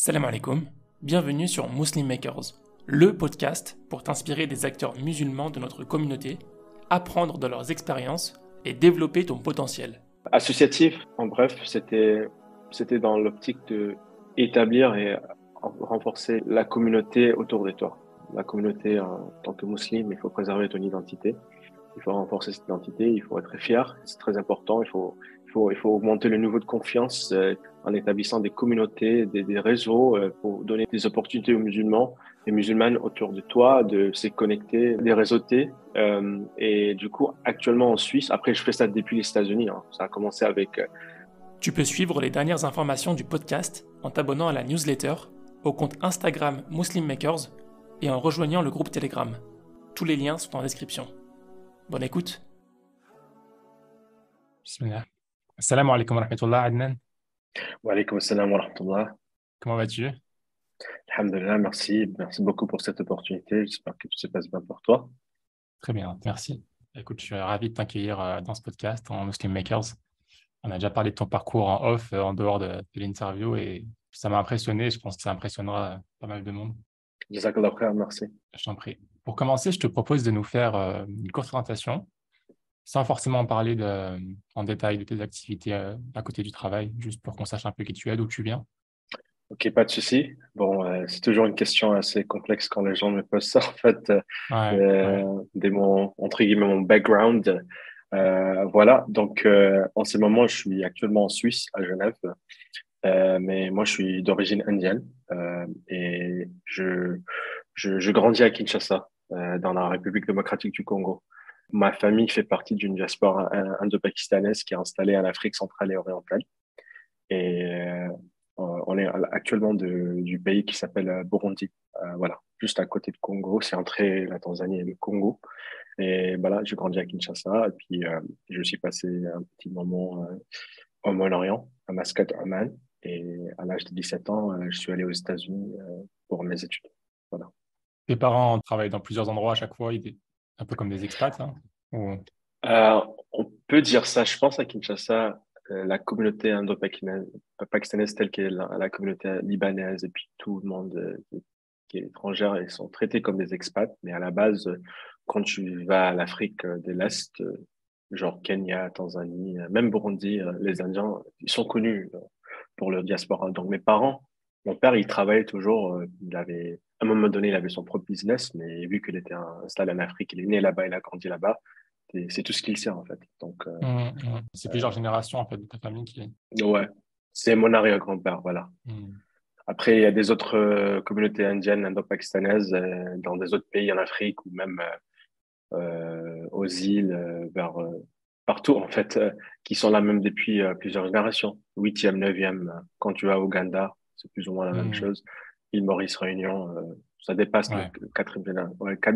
Salam alaikum, bienvenue sur Muslim Makers, le podcast pour t'inspirer des acteurs musulmans de notre communauté, apprendre de leurs expériences et développer ton potentiel. Associatif, en bref, c'était dans l'optique de établir et renforcer la communauté autour de toi. La communauté, en tant que musulman, il faut préserver ton identité. Il faut renforcer cette identité, il faut être fier, c'est très important. Il faut augmenter le niveau de confiance en établissant des communautés, des réseaux pour donner des opportunités aux musulmans et musulmanes autour de toi, de se connecter, de les réseauter. Et du coup, actuellement en Suisse, après je fais ça depuis les États-Unis, hein. Ça a commencé avec... Tu peux suivre les dernières informations du podcast en t'abonnant à la newsletter, au compte Instagram Muslim Makers et en rejoignant le groupe Telegram. Tous les liens sont en description. Bonne écoute. Bismillah. Assalamu alaikum wa rahmatullah, Adnan. Wa alaykoum assalam wa rahmatullah. Comment vas-tu? Alhamdulillah, merci beaucoup pour cette opportunité. J'espère que tout se passe bien pour toi. Très bien, merci. Écoute, je suis ravi de t'accueillir dans ce podcast en Muslim Makers. On a déjà parlé de ton parcours en off, en dehors de l'interview, et ça m'a impressionné. Je pense que ça impressionnera pas mal de monde. Jazakallah khair, merci. Je t'en prie. Pour commencer, je te propose de nous faire une courte présentation, sans forcément parler en détail de tes activités à côté du travail, juste pour qu'on sache un peu qui tu es, d'où tu viens. Ok, pas de souci. Bon, c'est toujours une question assez complexe quand les gens me posent ça, en fait, Ouais. entre guillemets, mon background. Voilà, donc en ce moment, je suis actuellement en Suisse, à Genève, mais moi, je suis d'origine indienne et je grandis à Kinshasa, dans la République démocratique du Congo. Ma famille fait partie d'une diaspora indo-pakistanaise qui est installée en Afrique centrale et orientale. Et on est actuellement du pays qui s'appelle Burundi. Voilà, juste à côté de Congo, c'est entre la Tanzanie et le Congo. Et voilà, j'ai grandi à Kinshasa et puis je suis passé un petit moment au Moyen-Orient, à Mascate, Oman. Et à l'âge de 17 ans, je suis allé aux États-Unis pour mes études. Voilà. Tes parents travaillent dans plusieurs endroits à chaque fois, un peu comme des expats, hein, ou... Euh, on peut dire ça. Je pense à Kinshasa, la communauté indo-pakistanaise telle qu'est la communauté libanaise et puis tout le monde qui est étrangère, ils sont traités comme des expats. Mais à la base, quand tu vas à l'Afrique de l'Est, genre Kenya, Tanzanie, même Burundi, les Indiens, ils sont connus pour leur diaspora. Donc mon père, il travaillait toujours. À un moment donné, il avait son propre business, mais vu qu'il était installé en Afrique, il est né là-bas, il a grandi là-bas. C'est tout ce qu'il sait, en fait. Donc, C'est plusieurs générations en fait de ta famille qui... ouais, c'est mon arrière-grand-père, voilà. Mm. Après, il y a des autres communautés indiennes, indo-pakistanaises, dans des autres pays en Afrique ou même aux îles, partout, en fait, qui sont là même depuis plusieurs générations. Huitième, neuvième, quand tu vas à Ouganda, c'est plus ou moins la même Mm. chose. Île Maurice, Réunion, ça dépasse Ouais. quatre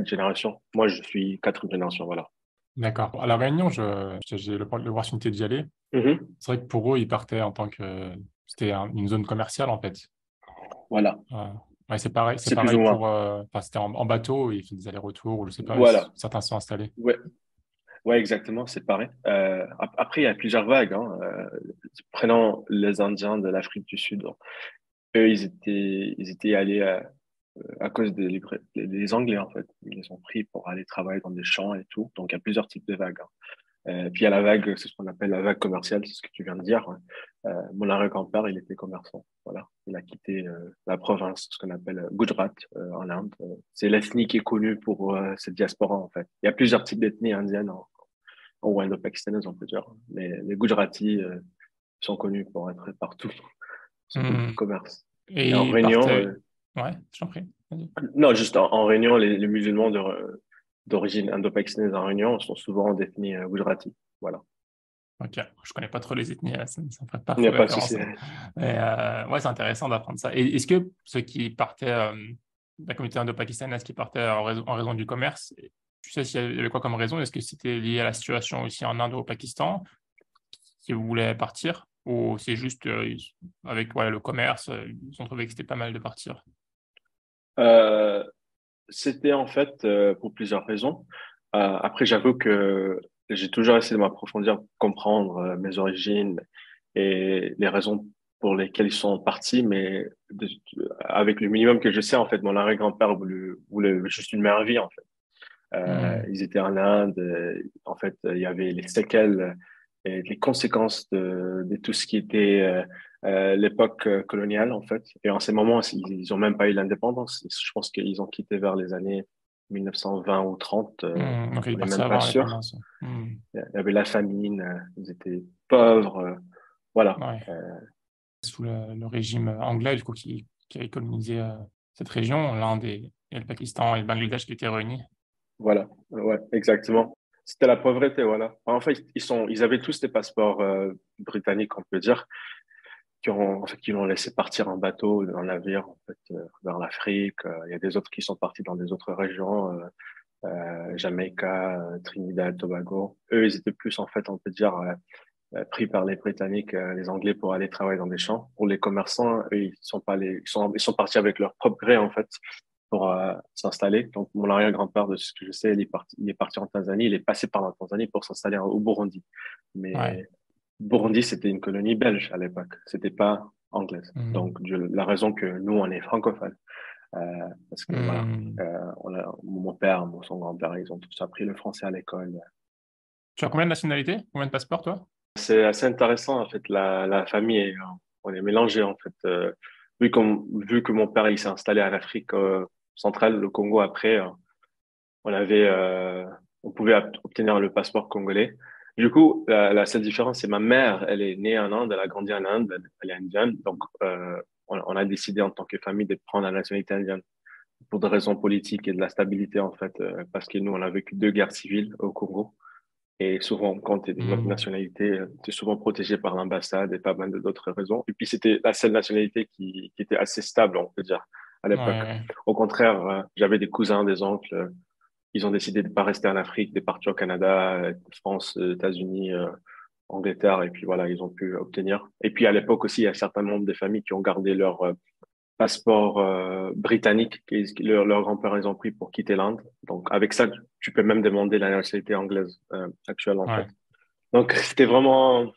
générations. Moi, je suis quatrième génération, voilà. D'accord. À La Réunion, j'ai l'opportunité d'y aller. Mhm. C'est vrai que pour eux, ils partaient en tant que... C'était une zone commerciale, en fait. Voilà, Ouais, c'est c'est plus ou pareil moins. pour... enfin, c'était en bateau, ils faisaient des allers-retours, ou je sais pas, Voilà. certains sont installés. Ouais, ouais, exactement, c'est pareil. Après, il y a plusieurs vagues, hein. Prenons les Indiens de l'Afrique du Sud. Eux, ils étaient allés à cause des Anglais, en fait. Ils les ont pris pour aller travailler dans des champs et tout. Donc, il y a plusieurs types de vagues, hein. Puis, il y a la vague, c'est ce qu'on appelle la vague commerciale, c'est ce que tu viens de dire, hein. Mon arrière-grand-père, il était commerçant. Voilà. Il a quitté la province, ce qu'on appelle Gujarat, en Inde. C'est l'ethnie qui est connue pour cette diaspora, en fait. Il y a plusieurs types d'ethnies indiennes en indo-pakistanaises, on peut dire. Mais les Gujaratis sont connus pour être partout. Ils sont connus pour Mm. le commerce. Et en Et ils Réunion, partaient... Ouais, je t'en prie. Vas-y. non, juste en Réunion, les musulmans d'origine indo-pakistanaise en Réunion sont souvent d'ethnie Gujarati. Voilà. Ok, je connais pas trop les ethnies, là, ça me ferait pas Il n'y fou a pas de souci. référence. Mais ouais, c'est intéressant d'apprendre ça. Et est-ce que ceux qui partaient, de la communauté indo-pakistanaise qui partaient en raison du commerce, tu sais s'il y avait quoi comme raison? Est-ce que c'était lié à la situation aussi en Inde ou au Pakistan qui voulaient partir? Ou c'est juste avec ouais, le commerce, ils ont trouvé que c'était pas mal de partir? Euh, C'était en fait pour plusieurs raisons. Après, j'avoue que j'ai toujours essayé de m'approfondir, comprendre mes origines et les raisons pour lesquelles ils sont partis, mais avec le minimum que je sais, en fait, mon arrière-grand-père voulait juste une meilleure vie, en fait. Hmm. Ils étaient en Inde. En fait, il y avait les séquelles et les conséquences de tout ce qui était l'époque coloniale, en fait. Et en ces moments, ils ont même pas eu l'indépendance. Je pense qu'ils ont quitté vers les années 1920 ou 30. Donc, il On n'est passait même pas avant sûr. l'indépendance. Hmm. Il y avait la famine. Ils étaient pauvres. Voilà. Ouais. Sous le régime anglais, du coup, qui a colonisé cette région, l'Inde et le Pakistan et le Bangladesh qui étaient réunis. Voilà. Ouais, exactement. C'était la pauvreté, voilà. En fait, ils avaient tous des passeports britanniques, on peut dire, qui l'ont laissé partir en bateau, en navire, en fait, vers l'Afrique. Il y a des autres qui sont partis dans des autres régions, Jamaïca, Trinidad, Tobago. Eux, ils étaient plus, en fait, on peut dire, pris par les Britanniques, les Anglais, pour aller travailler dans des champs. Pour les commerçants, eux, ils sont partis avec leur propre gré, en fait, pour s'installer. Donc, mon arrière-grand-père, de ce que je sais, il est parti en Tanzanie. Il est passé par la Tanzanie pour s'installer au Burundi. Ouais. Mais Burundi, c'était une colonie belge à l'époque. C'était pas anglaise. Hmm. Donc, la raison que nous, on est francophone, parce que voilà, Hmm. mon père, son grand-père, ils ont tous appris le français à l'école. Tu as combien de nationalités? Combien de passeports, toi? C'est assez intéressant, en fait, la famille, on est mélangés, en fait. Vu que mon père, il s'est installé en Afrique centrale, le Congo, après, on avait, on pouvait obtenir le passeport congolais. Du coup, la seule différence, c'est ma mère, elle est née en Inde, elle a grandi en Inde, elle est indienne. Donc, on a décidé en tant que famille de prendre la nationalité indienne pour des raisons politiques et de la stabilité, en fait, parce que nous, on a vécu deux guerres civiles au Congo. Et souvent, quand tu es d'une autre Hmm. nationalité, tu es souvent protégé par l'ambassade et pas mal d'autres raisons. Et puis, c'était la seule nationalité qui était assez stable, on peut dire, à l'époque. Ouais. Au contraire, j'avais des cousins, des oncles, ils ont décidé de pas rester en Afrique, de partir au Canada, France, États-Unis, Angleterre, et puis voilà, ils ont pu obtenir. Et puis à l'époque aussi, il y a certains membres des familles qui ont gardé leur passeport britannique, leur grand-père ils ont pris pour quitter l'Inde. Donc avec ça, tu peux même demander la nationalité anglaise actuelle en fait. Ouais. Donc c'était vraiment,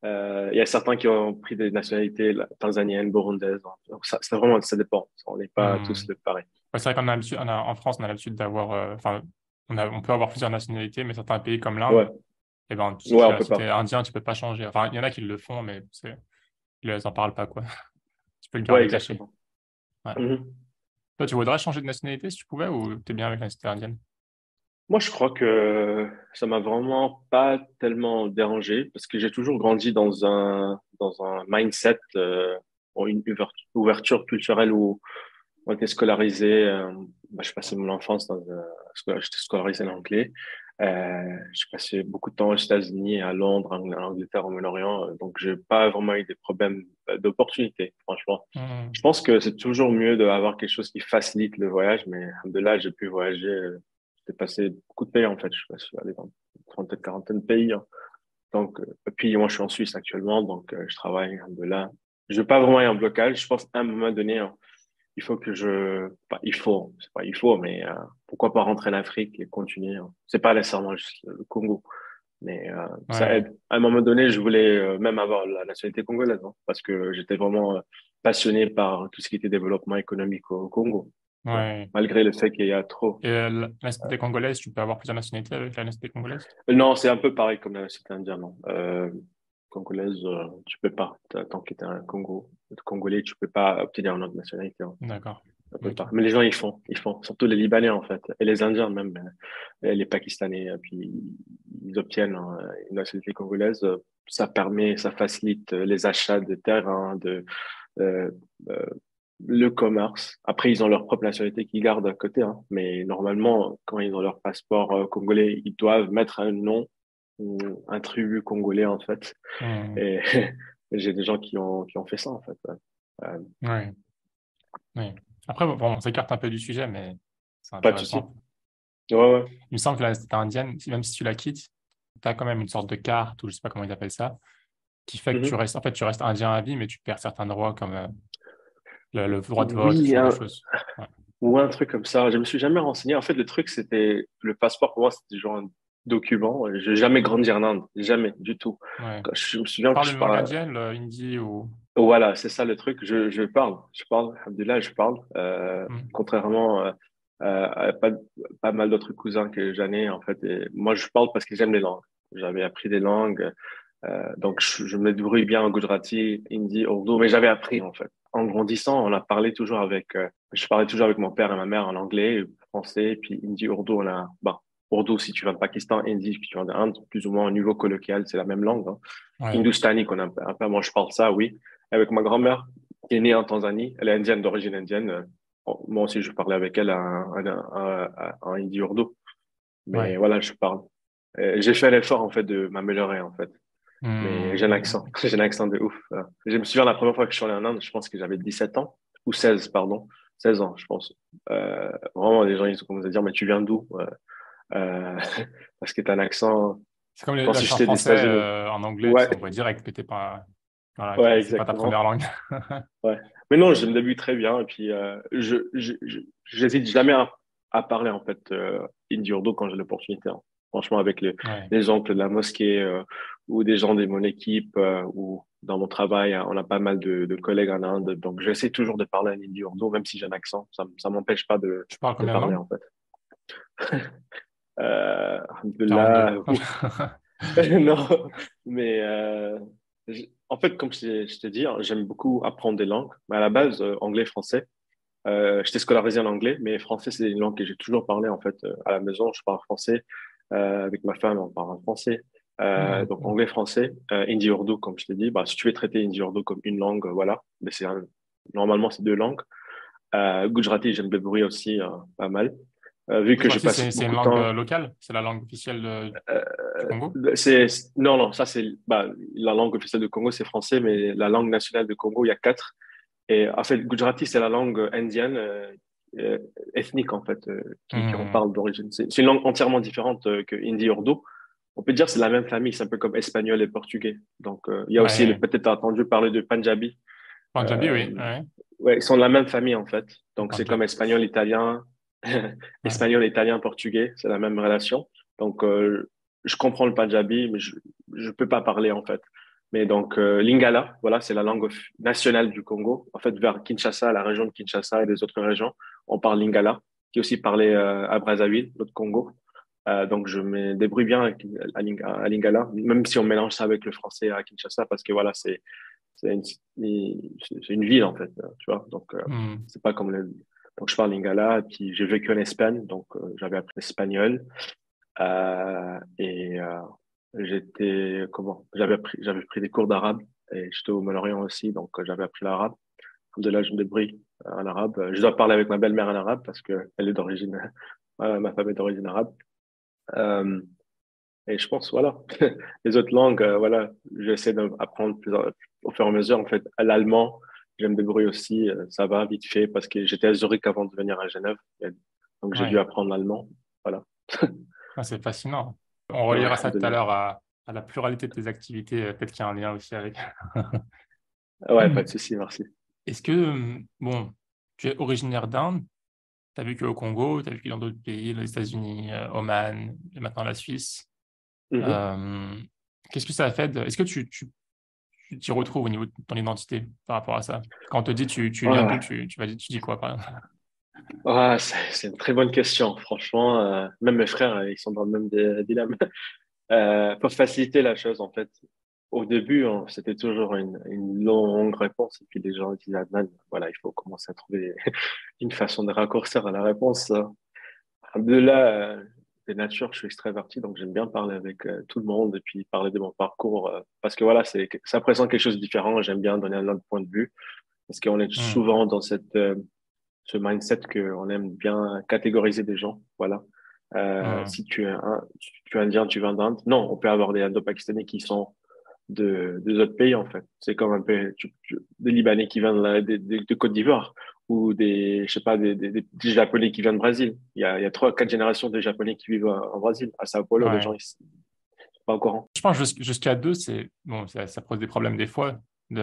il y a certains qui ont pris des nationalités tanzaniennes, burundaises. Donc ça vraiment, ça dépend. On n'est pas Hmm. tous pareils. Ouais, c'est vrai qu'on a l'habitude, en France, on a l'habitude d'avoir, enfin, on peut avoir plusieurs nationalités, mais certains pays comme l'Inde, Ouais, eh ben, ouais, on peut si t'es pas. indien, tu peux pas changer. Enfin, il y en a qui le font, mais ils en parlent pas, quoi. Tu peux le Ouais, garder caché. exactement. Ouais. Mhm. Toi, tu voudrais changer de nationalité si tu pouvais, ou t'es bien avec la nationalité indienne? Moi, je crois que ça m'a vraiment pas tellement dérangé parce que j'ai toujours grandi dans un mindset, une ouverture culturelle où on était scolarisé. Je passais mon enfance j'étais scolarisé en anglais. J'ai passé beaucoup de temps aux États-Unis, à Londres, en Angleterre, au Moyen-Orient. Donc, j'ai pas vraiment eu des problèmes d'opportunité, franchement. Hmm. Je pense que c'est toujours mieux d'avoir quelque chose qui facilite le voyage, mais de là, j'ai pu voyager. J'ai passé beaucoup de pays, en fait. Je suis allé dans une trentaine, quarantaine de pays, hein. Donc, et puis moi, je suis en Suisse actuellement, donc je travaille de là. Je veux pas vraiment y un blocage. Je pense qu'à un moment donné, hein, il faut que il faut, c'est pas il faut, mais pourquoi pas rentrer en Afrique et continuer, hein. C'est pas nécessairement juste le Congo, mais ça Ouais, aide. À un moment donné, je voulais même avoir la nationalité congolaise, hein, parce que j'étais vraiment passionné par tout ce qui était développement économique au Congo. Bon, ouais. malgré le fait qu'il y a trop. Et la nationalité congolaise, tu peux avoir plusieurs nationalités avec la nationalité congolaise? Non, c'est un peu pareil comme la nationalité indienne, non. Congolaise, tu peux pas. Tant que tu es un Congolais, tu peux pas obtenir une autre nationalité, hein. D'accord. Ça peut Ok. pas. Mais les gens, ils font. Surtout les Libanais, en fait. Et les Indiens, même. Les Pakistanais. Puis, ils obtiennent une nationalité congolaise. Ça facilite les achats de terrain, euh, euh, le commerce. Après, ils ont leur propre nationalité qu'ils gardent à côté, hein. Mais normalement, quand ils ont leur passeport congolais, ils doivent mettre un nom ou un tribut congolais, en fait. Hmm. Et j'ai des gens qui ont fait ça, en fait. Ouais. Ouais. Ouais. Après, bon, on s'écarte un peu du sujet, mais c'est Pas de souci. intéressant. Ouais, ouais. Il me semble que la nationalité indienne, même si tu la quittes, tu as quand même une sorte de carte, ou je sais pas comment ils appellent ça, qui fait que Mhm. en fait, tu restes indien à vie, mais tu perds certains droits comme le droit de vote, ce Oui, genre de choses. Ouais. ou un truc comme ça. Je me suis jamais renseigné. En fait, le truc, c'était le passeport pour moi, c'était genre un document. Je n'ai jamais grandi en Inde, jamais du tout. Ouais. Je me Tu souviens que parles je une langue parlais. indienne, le hindi ou... Voilà, c'est ça le truc. Alhamdoulilah, je parle. Hmm. Contrairement à pas mal d'autres cousins que j'en ai, en fait. Et moi, je parle parce que j'aime les langues. J'avais appris des langues. Donc, je me débrouille bien en Gujarati, hindi, urdu, mais j'avais appris, en fait. En grandissant, je parlais toujours avec mon père et ma mère en anglais, français, puis hindi, urdu, urdu si tu viens de Pakistan, hindi si tu viens d'Inde, plus ou moins au niveau colloquial, c'est la même langue, hein. Ouais. Hindustani qu'on a un peu, moi je parle ça, oui. Avec ma grand-mère, qui est née en Tanzanie, elle est indienne, d'origine indienne. Moi aussi, je parlais avec elle en hindi urdu. Mais Ouais. voilà, je parle. J'ai fait l'effort, en fait, de m'améliorer, en fait. Mais j'ai un Hmm. accent. J'ai un accent de ouf. Je me souviens la première fois que je suis allé en Inde, je pense que j'avais 17 ans, ou 16, pardon. 16 ans, je pense. Vraiment, les gens, ils ont commencé à dire, mais tu viens d'où? Euh, parce que t'as un accent, C'est comme quand si l'accent j'étais des français États-Unis. en anglais, Ouais, on voit direct que t'es pas, voilà, que ouais, c'est pas ta première exactement. langue. Ouais. Mais non, je me débrouille très bien. Et puis, j'hésite jamais à parler, en fait, hindi urdu quand j'ai l'opportunité, hein. Franchement, avec Ouais. les oncles de la mosquée, ou des gens de mon équipe, ou dans mon travail, hein, on a pas mal de collègues en Inde. Donc, j'essaie toujours de parler en hindi urdu, même si j'ai un accent. Ça m'empêche pas Tu parles de combien de parler, langues? en fait. deux. Alhamdoulilah, ouf. Non, mais en fait, comme je t'ai dit, hein, j'aime beaucoup apprendre des langues. Mais à la base, anglais, français. J'étais scolarisé en anglais, mais français, c'est une langue que j'ai toujours parlé en fait à la maison. Je parle français avec ma femme, on parle en français. Hmm. Donc anglais, français, hindi, urdu, comme je t'ai dit. Bah, si tu veux traiter hindi, urdu comme une langue, voilà. Mais normalement, c'est deux langues. Gujarati, j'aime le bruit aussi pas mal. Vu que je Gujarati, passe c'est une beaucoup de langue temps. locale? C'est la langue officielle Euh, du Congo? non, non, ça c'est la langue officielle du Congo, c'est français, mais la langue nationale du Congo, il y a quatre. Et en fait, Gujarati, c'est la langue indienne, euh, ethnique en fait, qui on Hmm. parle d'origine. C'est une langue entièrement différente que hindi urdu. On peut dire que c'est la même famille, c'est un peu comme espagnol et portugais. Donc, il y a aussi, Ouais. peut-être t'as entendu parler de Punjabi. Punjabi, Euh, oui. Ouais. ouais, ils sont de la même famille en fait. Le Donc, c'est comme Punjab. espagnol, italien, Ouais. espagnol, italien, portugais, c'est la même relation. Donc, je comprends le Punjabi, mais je peux pas parler en fait. Mais donc, Lingala, voilà, c'est la langue nationale du Congo. En fait, vers Kinshasa, la région de Kinshasa et les autres régions, on parle Lingala, qui est aussi parlé à Brazzaville, l'autre Congo. Donc, je me débrouille bien à Lingala, même si on mélange ça avec le français à Kinshasa, parce que voilà, c'est une, c'est une ville en fait, tu vois. Donc, Hmm. c'est pas comme donc je parle lingala, et puis j'ai vécu en Espagne, donc j'avais appris l'espagnol et j'avais pris des cours d'arabe et j'étais au Moyen-Orient aussi, donc j'avais appris l'arabe. De là, je me débrouille en arabe. Je dois parler avec ma belle-mère en arabe parce que elle est d'origine, ma femme est d'origine arabe. Euh, et je pense, voilà, les autres langues, voilà, j'essaie d'apprendre au fur et à mesure. En fait, l'allemand, j'aime me débrouiller aussi, ça va vite fait parce que j'étais à Zurich avant de venir à Genève. Donc, j'ai dû Ouais. apprendre l'allemand. Voilà. Ah, c'est fascinant. On Ouais, reliera ça tout à alhamdoulilah. l'heure à la pluralité de tes activités. Peut-être qu'il y a un lien aussi avec. Ouais, pas de souci, merci. Est-ce que, bon, tu es originaire d'Inde, tu as vécu au Congo, tu as vécu dans d'autres pays, les États-Unis, Oman, et maintenant la Suisse. Mhm. Euh, Qu'est-ce que ça a fait Est-ce que tu t'y retrouves au niveau de ton identité par rapport à ça? Quand on te dit tu viens d'où, Ouais, tu dis quoi, par exemple? ouais, c'est une très bonne question. Franchement, même mes frères, ils sont dans le même dilemme. Pour faciliter la chose, en fait, au début, hein, c'était toujours une longue réponse. Et puis les gens disaient, Adnan, voilà, il faut commencer à trouver une façon de raccourcir à la réponse. De là, de nature, je suis extraverti, donc j'aime bien parler avec tout le monde et puis parler de mon parcours. Parce que voilà, ça présente quelque chose de différent. J'aime bien donner un autre point de vue. Parce qu'on est Hmm. souvent dans ce mindset qu'on aime bien catégoriser des gens. Voilà. Hmm. Si tu es indien, tu viens d'Inde. Non, on peut avoir des Indo-Pakistanais qui sont des autres pays, en fait. C'est comme un peu des Libanais qui viennent de Côte d'Ivoire ou des, je sais pas, des Japonais qui viennent de Brésil. Il y a trois, quatre générations de Japonais qui vivent en Brésil. À Sao Paulo, les gens, Ouais. ils sont pas au courant. Je pense jusqu'à deux, c'est bon, ça pose des problèmes des fois Oui,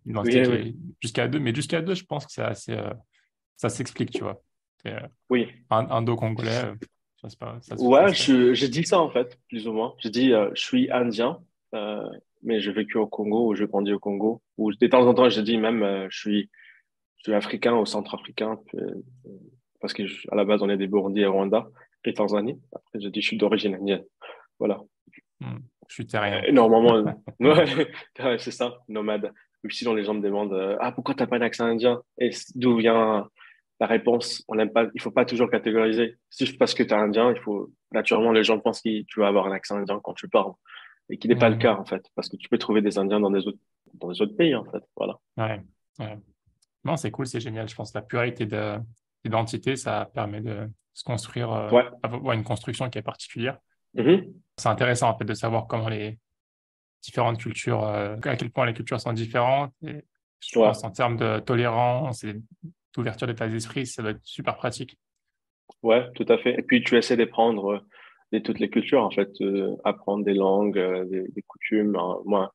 d'identité qui oui, est jusqu'à deux, mais jusqu'à deux, je pense que c'est assez, ça s'explique, tu vois. C'est, oui. indo-congolais, ça Ouais, se fait. je dis ça, en fait, plus ou moins. Je dis, je suis indien. mais j'ai vécu au Congo, ou j'ai grandi au Congo, où de temps en temps, je dis même, je suis africain ou centrafricain, parce que à la base, on est des Burundi et Rwanda et Tanzanie. Après, je dis, je suis d'origine indienne. Voilà. Je suis terrien. Normalement, ouais, ouais, c'est ça, nomade. Ou sinon, les gens me demandent, ah, pourquoi t'as pas un accent indien? Et d'où vient la réponse? On n'aime pas, il faut pas toujours catégoriser. C'est juste parce que t'es indien, il faut, naturellement, les gens pensent que tu vas avoir un accent indien quand tu parles. Et qui n'est pas le Mhm. cas, en fait. Parce que tu peux trouver des Indiens dans des autres pays, en fait. Voilà. Ouais, ouais. Non, c'est cool, c'est génial. Je pense que la pluralité d'identité, ça permet de se construire, Ouais. avoir une construction qui est particulière. Mhm. C'est intéressant en fait de savoir comment les différentes cultures, à quel point les cultures sont différentes. Et je Ouais. pense en termes de tolérance et d'ouverture d'état d'esprit, ça doit être super pratique. Ouais, tout à fait. Et puis, tu essaies d'apprendre de toutes les cultures, en fait. Apprendre des langues, des coutumes. Moi,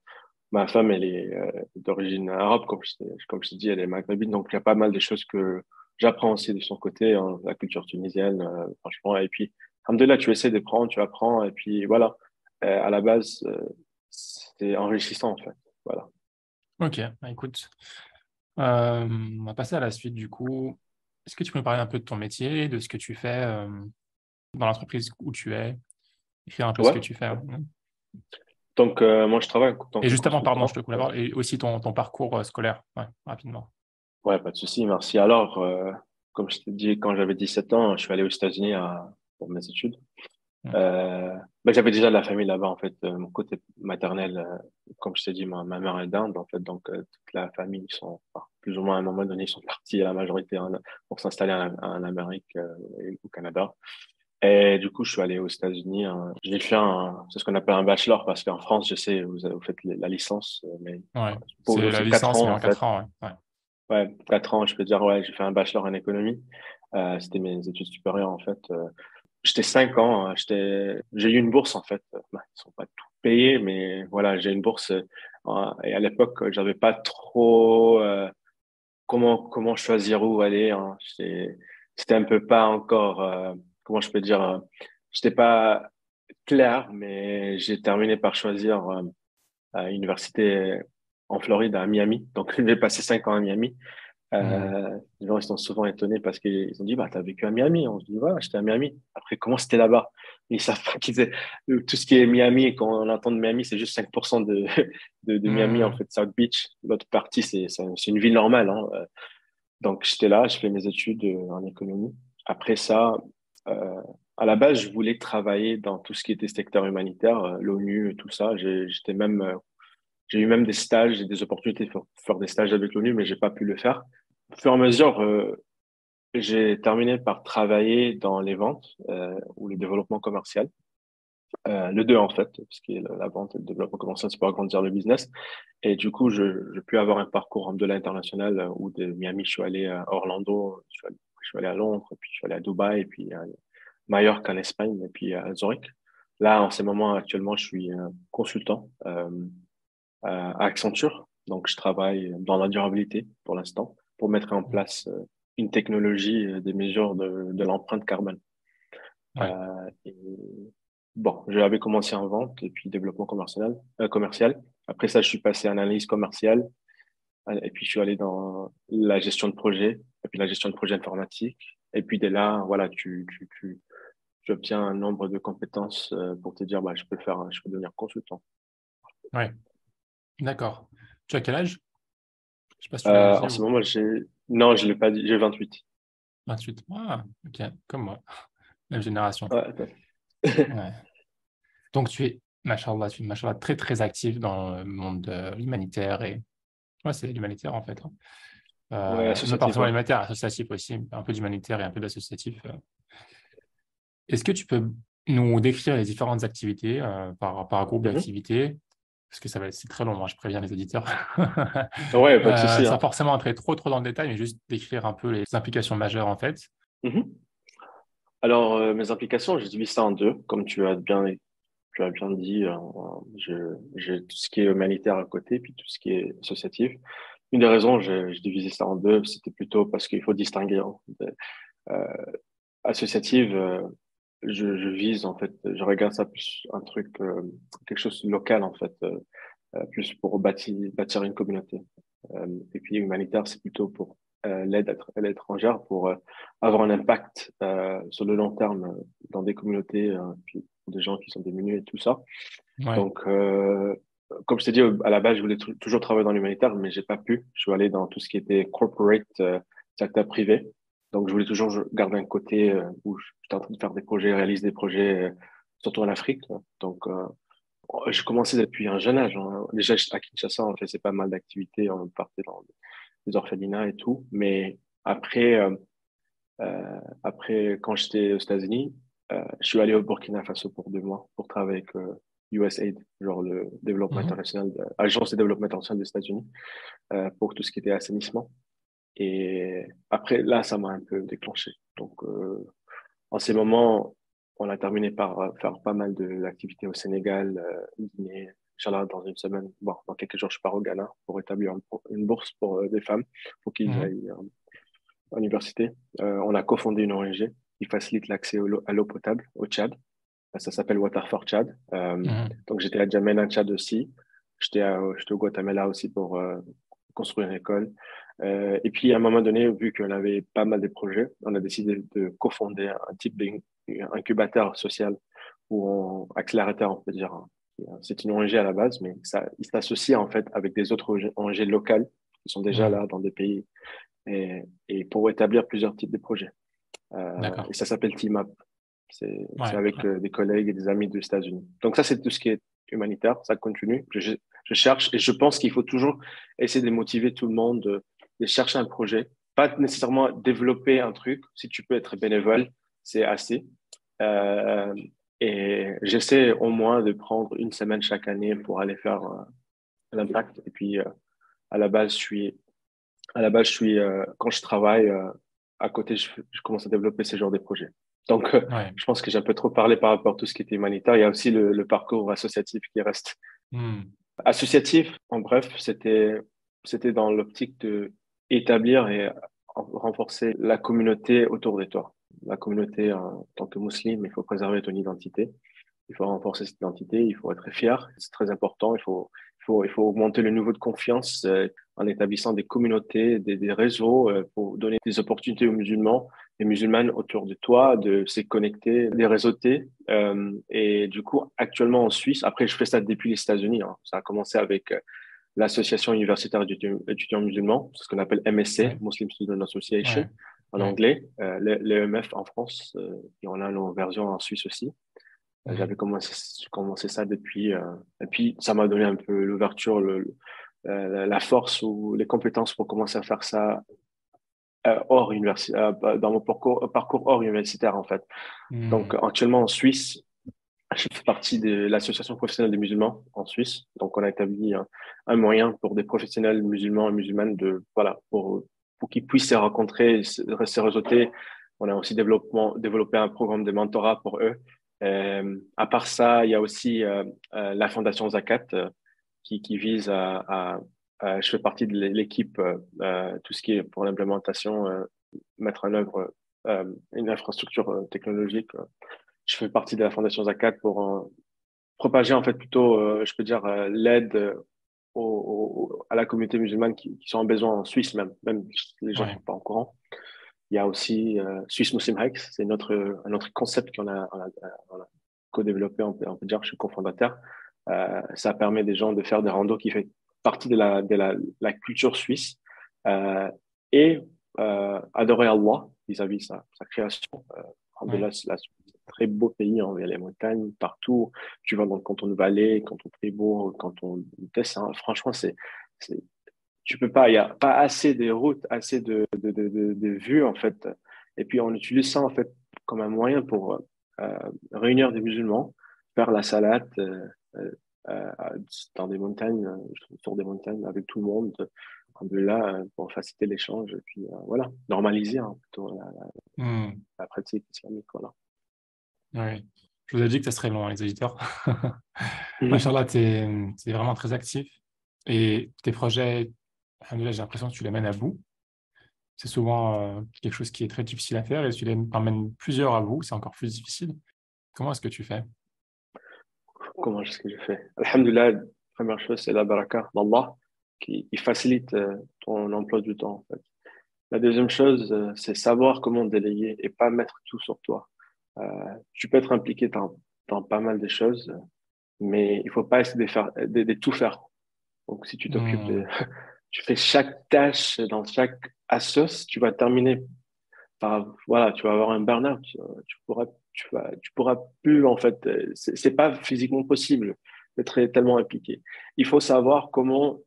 ma femme, elle est d'origine arabe, comme je t'ai dit, elle est maghrébine. Donc, il y a pas mal de choses que j'apprends aussi de son côté, hein, la culture tunisienne, franchement. Et puis, alhamdoulilah, tu essaies d'apprendre, tu apprends. Et puis, voilà. À la base, c'est enrichissant, en fait. Voilà. Ok, bah, écoute, on va passer à la suite du coup. Est-ce que tu peux me parler un peu de ton métier, de ce que tu fais dans l'entreprise où tu es, écrire un peu ce que Ouais. tu fais, hein. Donc, moi, je travaille en tant Et que justement, pardon, je te consultant. coupe la parole, et aussi ton parcours scolaire, ouais, rapidement. Ouais, pas de souci, merci. Alors, comme je t'ai dit, quand j'avais 17 ans, je suis allé aux États-Unis pour mes études. Mm. Euh, J'avais déjà de la famille là-bas, en fait. Mon côté maternel, comme je t'ai dit, ma mère est d'Inde, en fait. Donc, toute la famille, ils sont, enfin, plus ou moins à un moment donné, ils sont partis à la majorité pour s'installer en Amérique et au Canada. Et du coup, je suis allé aux États-Unis, hein. J'ai fait c'est ce qu'on appelle un bachelor, parce qu'en France, je sais, vous faites la licence, mais Ouais, c'est la c'est quatre licence, ans, mais en en fait. 4 ans, ouais. Ouais, 4 ans, je peux dire, ouais, j'ai fait un bachelor en économie. C'était mes études supérieures, en fait. J'étais 5 ans, hein, j'ai eu une bourse, en fait. Ils sont pas tout payés, mais voilà, j'ai une bourse. Et à l'époque, j'avais pas trop, comment choisir où aller, hein. C'était un peu pas encore, comment je peux dire, j'étais pas clair, mais j'ai terminé par choisir, à l'université en Floride, à Miami. Donc, j'ai passé 5 ans à Miami. Hmm. Les gens, ils sont souvent étonnés parce qu'ils ont dit, bah, t'as vécu à Miami. On se dit, voilà, j'étais à Miami. Après, comment c'était là-bas? Ils savent pas tout ce qui est Miami, quand on entend de Miami, c'est juste 5% de Miami, en Hmm. fait, South Beach. L'autre partie, c'est une ville normale, hein. Donc, j'étais là, je fais mes études en économie. Après ça, euh, à la base, je voulais travailler dans tout ce qui était secteur humanitaire, l'ONU, tout ça. J'ai eu même des stages et des opportunités pour faire des stages avec l'ONU, mais j'ai pas pu le faire. Au fur et à mesure, j'ai terminé par travailler dans les ventes ou le développement commercial. Le deux, en fait, parce que la vente et le développement commercial, c'est pour agrandir le business. Et du coup, je peux avoir un parcours de l'international où de Miami, je suis allé à Orlando, je suis allé à Londres, puis je suis allé à Dubaï, et puis à Majorque en Espagne, et puis à Zurich. Là, en ce moment, actuellement, je suis consultant à Accenture. Donc, je travaille dans la durabilité pour l'instant, pour mettre en place une technologie des mesures de l'empreinte carbone. Ouais. Et bon, j'avais commencé en vente et puis développement commercial. Après ça, je suis passé en analyse commerciale et puis je suis allé dans la gestion de projet et puis la gestion de projet informatique. Et puis dès là, voilà, tu obtiens un nombre de compétences pour te dire, bah, je peux devenir consultant. Ouais, d'accord. Tu as quel âge? Je sais pas si tu l'avais dit En ce ou moment, non, je l'ai pas dit, j'ai 28. 28. Ah, ok, comme moi, même génération. Ouais, attends. Ouais. Donc tu es, machallah, très très actif dans le monde humanitaire et ouais, c'est l'humanitaire en fait, hein. Ouais, Même pas associatif, forcément ouais. l'humanitaire, associatif aussi, un peu d'humanitaire et un peu d'associatif. Est-ce que tu peux nous décrire les différentes activités par groupe Mhm. d'activités? Parce que c'est très long, moi, je préviens les auditeurs. Ouais, pas de souci, Sans hein. forcément entrer trop dans le détail, mais juste décrire un peu les implications majeures en fait. Mhm. Alors, mes implications, je divise ça en deux, comme tu as bien dit, j'ai tout ce qui est humanitaire à côté, puis tout ce qui est associatif. Une des raisons, j'ai divisé ça en deux, c'était plutôt parce qu'il faut distinguer, hein. Euh, Associative, je vise, en fait, je regarde ça plus un truc, quelque chose de local, en fait. plus pour bâtir une communauté. Et puis humanitaire, c'est plutôt pour l'aide étrangère, pour avoir un impact sur le long terme dans des communautés, puis pour des gens qui sont démunis et tout ça. Ouais. Donc, comme je t'ai dit, à la base, je voulais toujours travailler dans l'humanitaire, mais j'ai pas pu. Je suis allé dans tout ce qui était corporate, secteur privé. Donc, je voulais toujours garder un côté où j'étais en train de faire des projets, réaliser des projets, surtout en Afrique. Donc, je commençais depuis un jeune âge, hein. Déjà, à Kinshasa, on faisait pas mal d'activités. On partait dans des orphelinats et tout. Mais après, après quand j'étais aux États-Unis, je suis allé au Burkina Faso pour 2 mois pour travailler avec USAID, genre le développement Mhm. international, Agence de développement international des États-Unis, pour tout ce qui était assainissement. Et après, là, ça m'a un peu déclenché. Donc, en ces moments, on a terminé par faire pas mal d'activités au Sénégal, Guinée. Inch'Allah, dans une semaine, bon, dans quelques jours, je pars au Ghana pour établir une bourse pour des femmes, pour qu'ils Mhm. aillent à l'université. On a cofondé une ONG qui facilite l'accès à l'eau potable au Tchad. Ça s'appelle Water for Tchad. Mhm. Donc, j'étais à Djamena, Tchad aussi. J'étais au Guatemala aussi pour construire une école. Et puis, à un moment donné, vu qu'on avait pas mal de projets, on a décidé de cofonder un type d'incubateur social ou accélérateur, on peut dire. C'est une ONG à la base, mais ça, il s'associe en fait avec des autres ONG locales qui sont déjà Mhm. là dans des pays et pour établir plusieurs types de projets. Et D'accord. ça s'appelle Team Up. C'est Ouais. avec Ouais. des collègues et des amis des États-Unis. Donc ça, c'est tout ce qui est humanitaire, ça continue. Je cherche et je pense qu'il faut toujours essayer de motiver tout le monde, de chercher un projet, pas nécessairement développer un truc. Si tu peux être bénévole, c'est assez. Euh, et j'essaie au moins de prendre une semaine chaque année pour aller faire l'impact. Et puis à la base, je suis quand je travaille à côté, je commence à développer ce genre de projets. Donc, Ouais. je pense que j'ai un peu trop parlé par rapport à tout ce qui était humanitaire. Il y a aussi le parcours associatif qui reste. Mhm. Associatif, en bref, c'était dans l'optique de établir et renforcer la communauté autour de toi. La communauté, en tant que musulman, il faut préserver ton identité. Il faut renforcer cette identité, il faut être fier, c'est très important. Il faut augmenter le niveau de confiance en établissant des communautés, des réseaux pour donner des opportunités aux musulmans et musulmanes autour de toi, de se connecter, de réseauter. Et du coup, actuellement en Suisse, après je fais ça depuis les États-Unis, hein. Ça a commencé avec l'Association universitaire étudiants musulmans, ce qu'on appelle MSC, Ouais. Muslim Student Association Ouais. en Ouais. anglais, l'EMF en France, et on a nos versions en Suisse aussi. J'avais Mhm. commencé ça depuis, et puis ça m'a donné un peu l'ouverture, la force ou les compétences pour commencer à faire ça hors université, dans mon parcours hors universitaire en fait. Donc Mhm. actuellement en Suisse, je fais partie de l'association professionnelle des musulmans en Suisse. Donc on a établi un moyen pour des professionnels musulmans et musulmanes de voilà pour qu'ils puissent se rencontrer, se réseauter. On a aussi développé un programme de mentorat pour eux. À part ça, il y a aussi la Fondation Zakat qui vise je fais partie de l'équipe, tout ce qui est pour l'implémentation, mettre en œuvre une infrastructure technologique. Je fais partie de la Fondation Zakat pour propager en fait plutôt, je peux dire, l'aide à la communauté musulmane qui sont en besoin en Suisse même si les gens ne Ouais. sont pas au courant. Il y a aussi Swiss Muslim Hikes, c'est un autre concept on a co-développé, on peut dire, je suis cofondateur. Ça permet des gens de faire des randos qui fait partie la culture suisse euh, et adorer Allah vis-à-vis de sa création. Ouais. Alhamdoulilah, c'est un très beau pays, hein. Il y a les montagnes partout. Tu vas dans le canton de Valais, canton de Fribourg, canton de Tessin. Franchement, c'est, tu peux pas, il y a pas assez de routes, assez de vues, en fait. Et puis, on utilise ça, en fait, comme un moyen pour réunir des musulmans, faire la salade euh, dans des montagnes, sur des montagnes avec tout le monde, là, pour faciliter l'échange, et puis voilà, normaliser hein, plutôt Mhm. la pratique islamique, voilà. Ouais. Je vous ai dit que ça serait long, hein, les auditeurs. Mhm. Machallah, t'es vraiment très actif. Et tes projets, alhamdoulilah, j'ai l'impression que tu les mènes à bout. C'est souvent quelque chose qui est très difficile à faire et si tu les emmènes plusieurs à bout, c'est encore plus difficile. Comment est-ce que tu fais? Comment est-ce que je fais? Alhamdulillah, Première chose, c'est la baraka d'Allah qui facilite ton emploi du temps, en fait. La deuxième chose, c'est savoir comment déléguer et pas mettre tout sur toi. Tu peux être impliqué dans pas mal de choses, mais il faut pas essayer de tout faire. Donc, si tu t'occupes Hmm. tu fais chaque tâche dans chaque assos, tu vas terminer voilà, tu vas avoir un burn-out. Tu pourras plus, en fait, c'est pas physiquement possible d'être tellement impliqué. Il faut savoir comment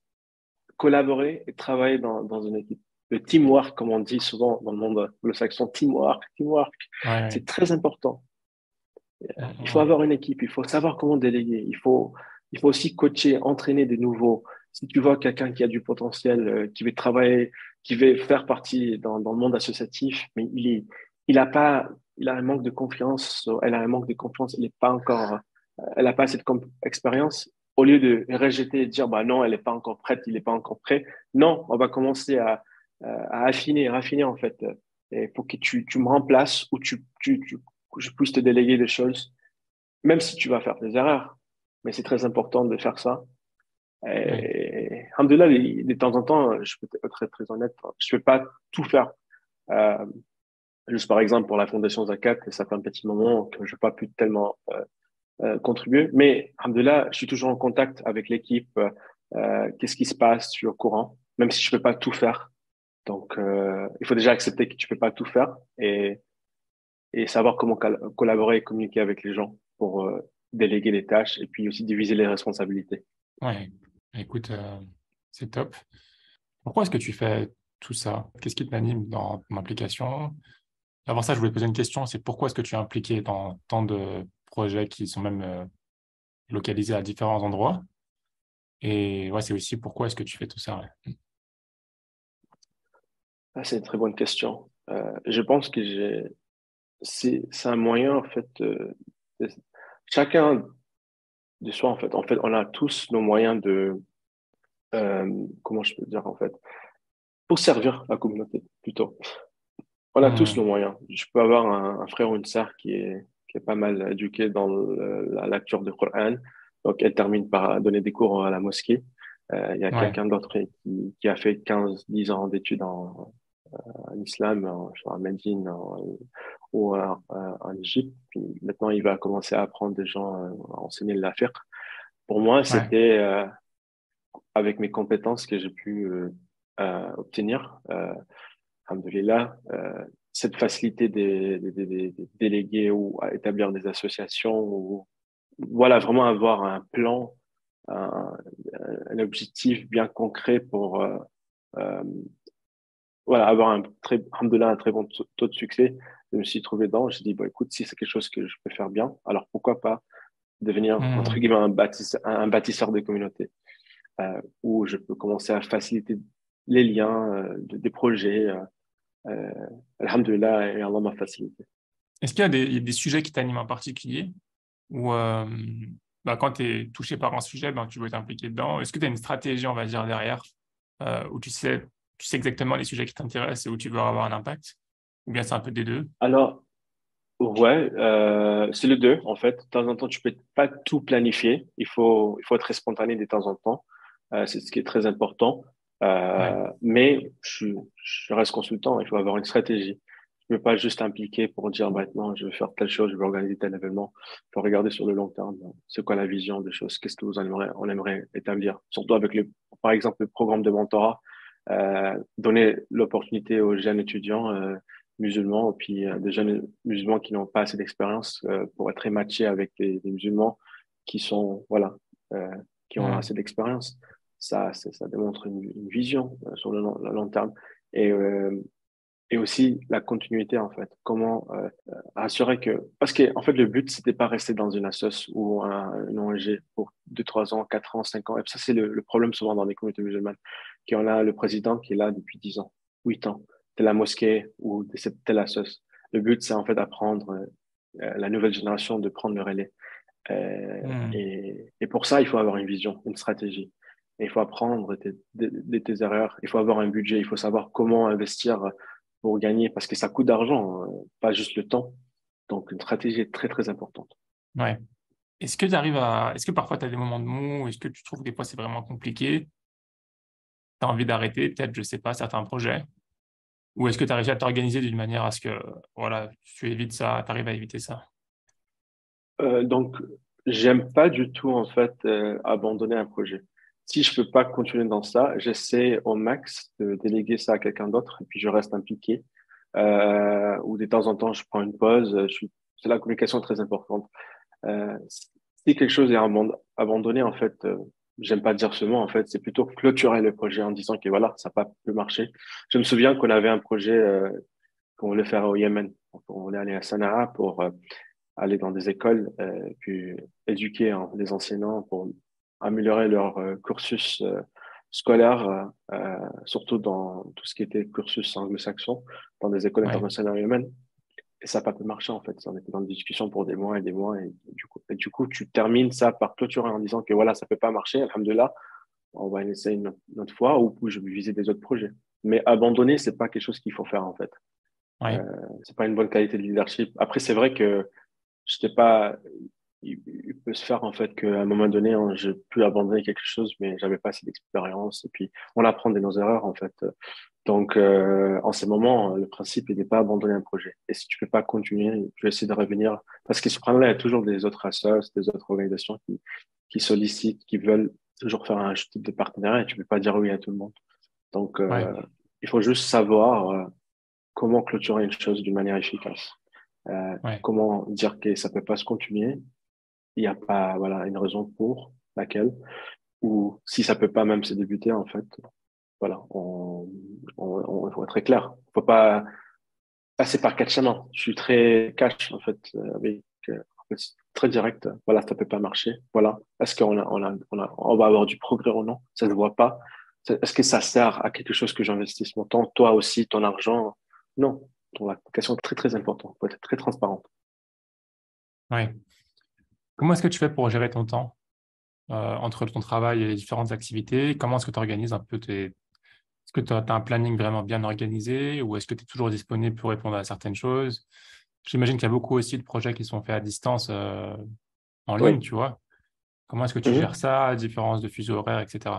collaborer et travailler dans une équipe. Le teamwork, comme on dit souvent dans le monde anglo-saxon, teamwork, Ouais, ouais. c'est très important. Hmm, Il faut hmm. avoir une équipe, il faut savoir comment déléguer, il faut aussi coacher, entraîner des nouveaux. Si tu vois quelqu'un qui a du potentiel, qui veut travailler, qui veut faire partie dans le monde associatif, mais il a pas, il a un manque de confiance, elle a un manque de confiance, elle n'est pas encore, elle a pas cette expérience. Au lieu de rejeter et de dire, bah non, elle n'est pas encore prête, il n'est pas encore prêt. Non, on va commencer à affiner, raffiner en fait, et pour que tu me remplaces ou que je puisse te déléguer des choses même si tu vas faire des erreurs. Mais c'est très important de faire ça. Ouais. Et, alhamdoulilah, de temps en temps, je peux être très, très honnête, je ne peux pas tout faire. Euh, Juste par exemple, pour la Fondation Zakat, ça fait un petit moment que je n'ai pas pu tellement contribuer. Mais, alhamdoulilah, je suis toujours en contact avec l'équipe. Qu'est-ce qui se passe? Je suis au courant, même si je ne peux pas tout faire. Donc, il faut déjà accepter que tu ne peux pas tout faire et savoir comment collaborer et communiquer avec les gens pour déléguer les tâches et puis aussi diviser les responsabilités. Ouais. Écoute, c'est top. Pourquoi est-ce que tu fais tout ça? Qu'est-ce qui t'anime dans ton implication? Avant ça, je voulais poser une question, c'est pourquoi est-ce que tu es impliqué dans tant de projets qui sont même localisés à différents endroits? Et ouais, c'est aussi pourquoi est-ce que tu fais tout ça? Ouais. Ah, c'est une très bonne question. Je pense que c'est un moyen, en fait, de- chacun de soi, en fait, on a tous nos moyens comment je peux dire, en fait, pour servir la communauté, plutôt. On a tous Hmm. nos moyens. Je peux avoir un frère ou une sœur qui est pas mal éduqué dans la lecture du Coran. Donc, elle termine par donner des cours à la mosquée. Il y a Ouais, quelqu'un d'autre qui a fait 15 10 ans d'études en islam, genre à Médine ou en Égypte. Puis maintenant, il va commencer à apprendre des gens, à enseigner le fiqh. Pour moi, ouais. c'était avec mes compétences que j'ai pu obtenir. Alhamdoulilah, cette facilité des délégués ou à établir des associations ou voilà, vraiment avoir un plan, un, un objectif bien concret pour euh, voilà, avoir alhamdoulilah, un très bon taux de succès. Je me suis trouvé dedans. J'ai dit, bon, écoute, si c'est quelque chose que je peux faire bien, alors pourquoi pas devenir, entre Hmm. guillemets, un bâtisseur de communauté, où je peux commencer à faciliter les liens des projets. Euh, Alhamdulillah, et Allah m'a facilité. Est-ce qu'il y a il y a des sujets qui t'animent en particulier? Ou bah, quand tu es touché par un sujet, ben, tu veux t'impliquer dedans. Est-ce que tu as une stratégie, on va dire, derrière, où tu sais exactement les sujets qui t'intéressent et où tu veux avoir un impact? Ou bien c'est un peu des deux? Alors, ouais, c'est le deux, en fait. De temps en temps, tu peux pas tout planifier. Il faut être spontané de temps en temps. C'est ce qui est très important. Ouais. Mais je reste consultant. Il faut avoir une stratégie. Je ne peux pas juste impliquer pour dire maintenant, je vais faire telle chose, je vais organiser tel événement. Il faut regarder sur le long terme. C'est quoi la vision des choses? Qu'est-ce que on aimerait établir? Surtout avec par exemple, le programme de mentorat, donner l'opportunité aux jeunes étudiants, musulmans, et puis des jeunes musulmans qui n'ont pas assez d'expérience pour être matchés avec des musulmans qui sont, voilà, euh, qui ont Hmm. assez d'expérience. Ça démontre une vision sur le long terme. Et, euh, et aussi la continuité, en fait. Comment assurer que... Parce que, en fait, le but, c'était pas rester dans une assoce ou une ONG pour 2 3 ans, 4 ans, 5 ans. Et ça, c'est le problème souvent dans les communautés musulmanes. Qu'on a le président qui est là depuis 10 ans, 8 ans, de la mosquée ou de cette telle assoce. Le but, c'est en fait d'apprendre la nouvelle génération de prendre le relais. Hmm. Et pour ça, il faut avoir une vision, une stratégie. Et il faut apprendre de tes erreurs. Il faut avoir un budget. Il faut savoir comment investir pour gagner parce que ça coûte d'argent, pas juste le temps. Donc, une stratégie est très, très importante. Ouais. est-ce que parfois tu as des moments de mou? Est-ce que tu trouves que des fois c'est vraiment compliqué? Tu as envie d'arrêter, peut-être, je sais pas, certains projets? Ou est-ce que tu as réussi à t'organiser d'une manière à ce que, voilà, tu évites ça, tu arrives à éviter ça? Donc, j'aime pas du tout en fait abandonner un projet. Si je peux pas continuer dans ça, j'essaie au max de déléguer ça à quelqu'un d'autre et puis je reste impliqué. Ou de temps en temps, je prends une pause. C'est la communication très importante. Si quelque chose est abandonné, en fait, j'aime pas dire ce mot. En fait, c'est plutôt clôturer le projet en disant que voilà, ça n'a pas pu marcher. Je me souviens qu'on avait un projet qu'on voulait faire au Yémen. Donc, on voulait aller à Sanaa pour aller dans des écoles, puis éduquer les enseignants pour améliorer leur cursus scolaire, surtout dans tout ce qui était cursus anglo-saxon, dans des écoles Ouais, internationales humaines. Et ça n'a pas pu marcher, en fait. On était dans des discussions pour des mois et des mois. Et du coup, tu termines ça par clôturer en disant que voilà, ça peut pas marcher. Alhamdoulilah, on va essayer une autre fois ou je vais viser des autres projets. Mais abandonner, c'est pas quelque chose qu'il faut faire, en fait. ouais, C'est pas une bonne qualité de leadership. Après, c'est vrai que j'étais pas, il peut se faire en fait qu'à un moment donné, hein, j'ai pu abandonner quelque chose, mais j'avais pas assez d'expérience. Et puis, on apprend de nos erreurs en fait. Donc, en ces moments, le principe, il n'est pas abandonner un projet. Et si tu peux pas continuer, tu vas essayer de revenir. Parce que subhanallah, il y a toujours des autres assos, des autres organisations qui sollicitent, qui veulent toujours faire un type de partenariat et tu peux pas dire oui à tout le monde. Donc, ouais, il faut juste savoir comment clôturer une chose d'une manière efficace. ouais. Comment dire que ça peut pas se continuer. Il n'y a pas, voilà, une raison pour laquelle, ou si ça peut pas même se débuter, en fait, voilà, il faut être très clair. Faut pas passer par quatre chemins. Je suis très cash, en fait, en fait, c'est très direct. Voilà, ça peut pas marcher. Voilà. Est-ce on va avoir du progrès ou non? Ça se voit pas. Est-ce que ça sert à quelque chose que j'investisse mon temps, toi aussi, ton argent? Non. Donc, la question est très, très importante. Faut être très transparent. Ouais. Comment est-ce que tu fais pour gérer ton temps entre ton travail et les différentes activités? Comment est-ce que tu organises un peu tes... Est-ce que tu as un planning vraiment bien organisé ou est-ce que tu es toujours disponible pour répondre à certaines choses? J'imagine qu'il y a beaucoup aussi de projets qui sont faits à distance en ligne, Oui. tu vois. Comment est-ce que tu gères Mhm. ça, différence de fuseau horaire, etc.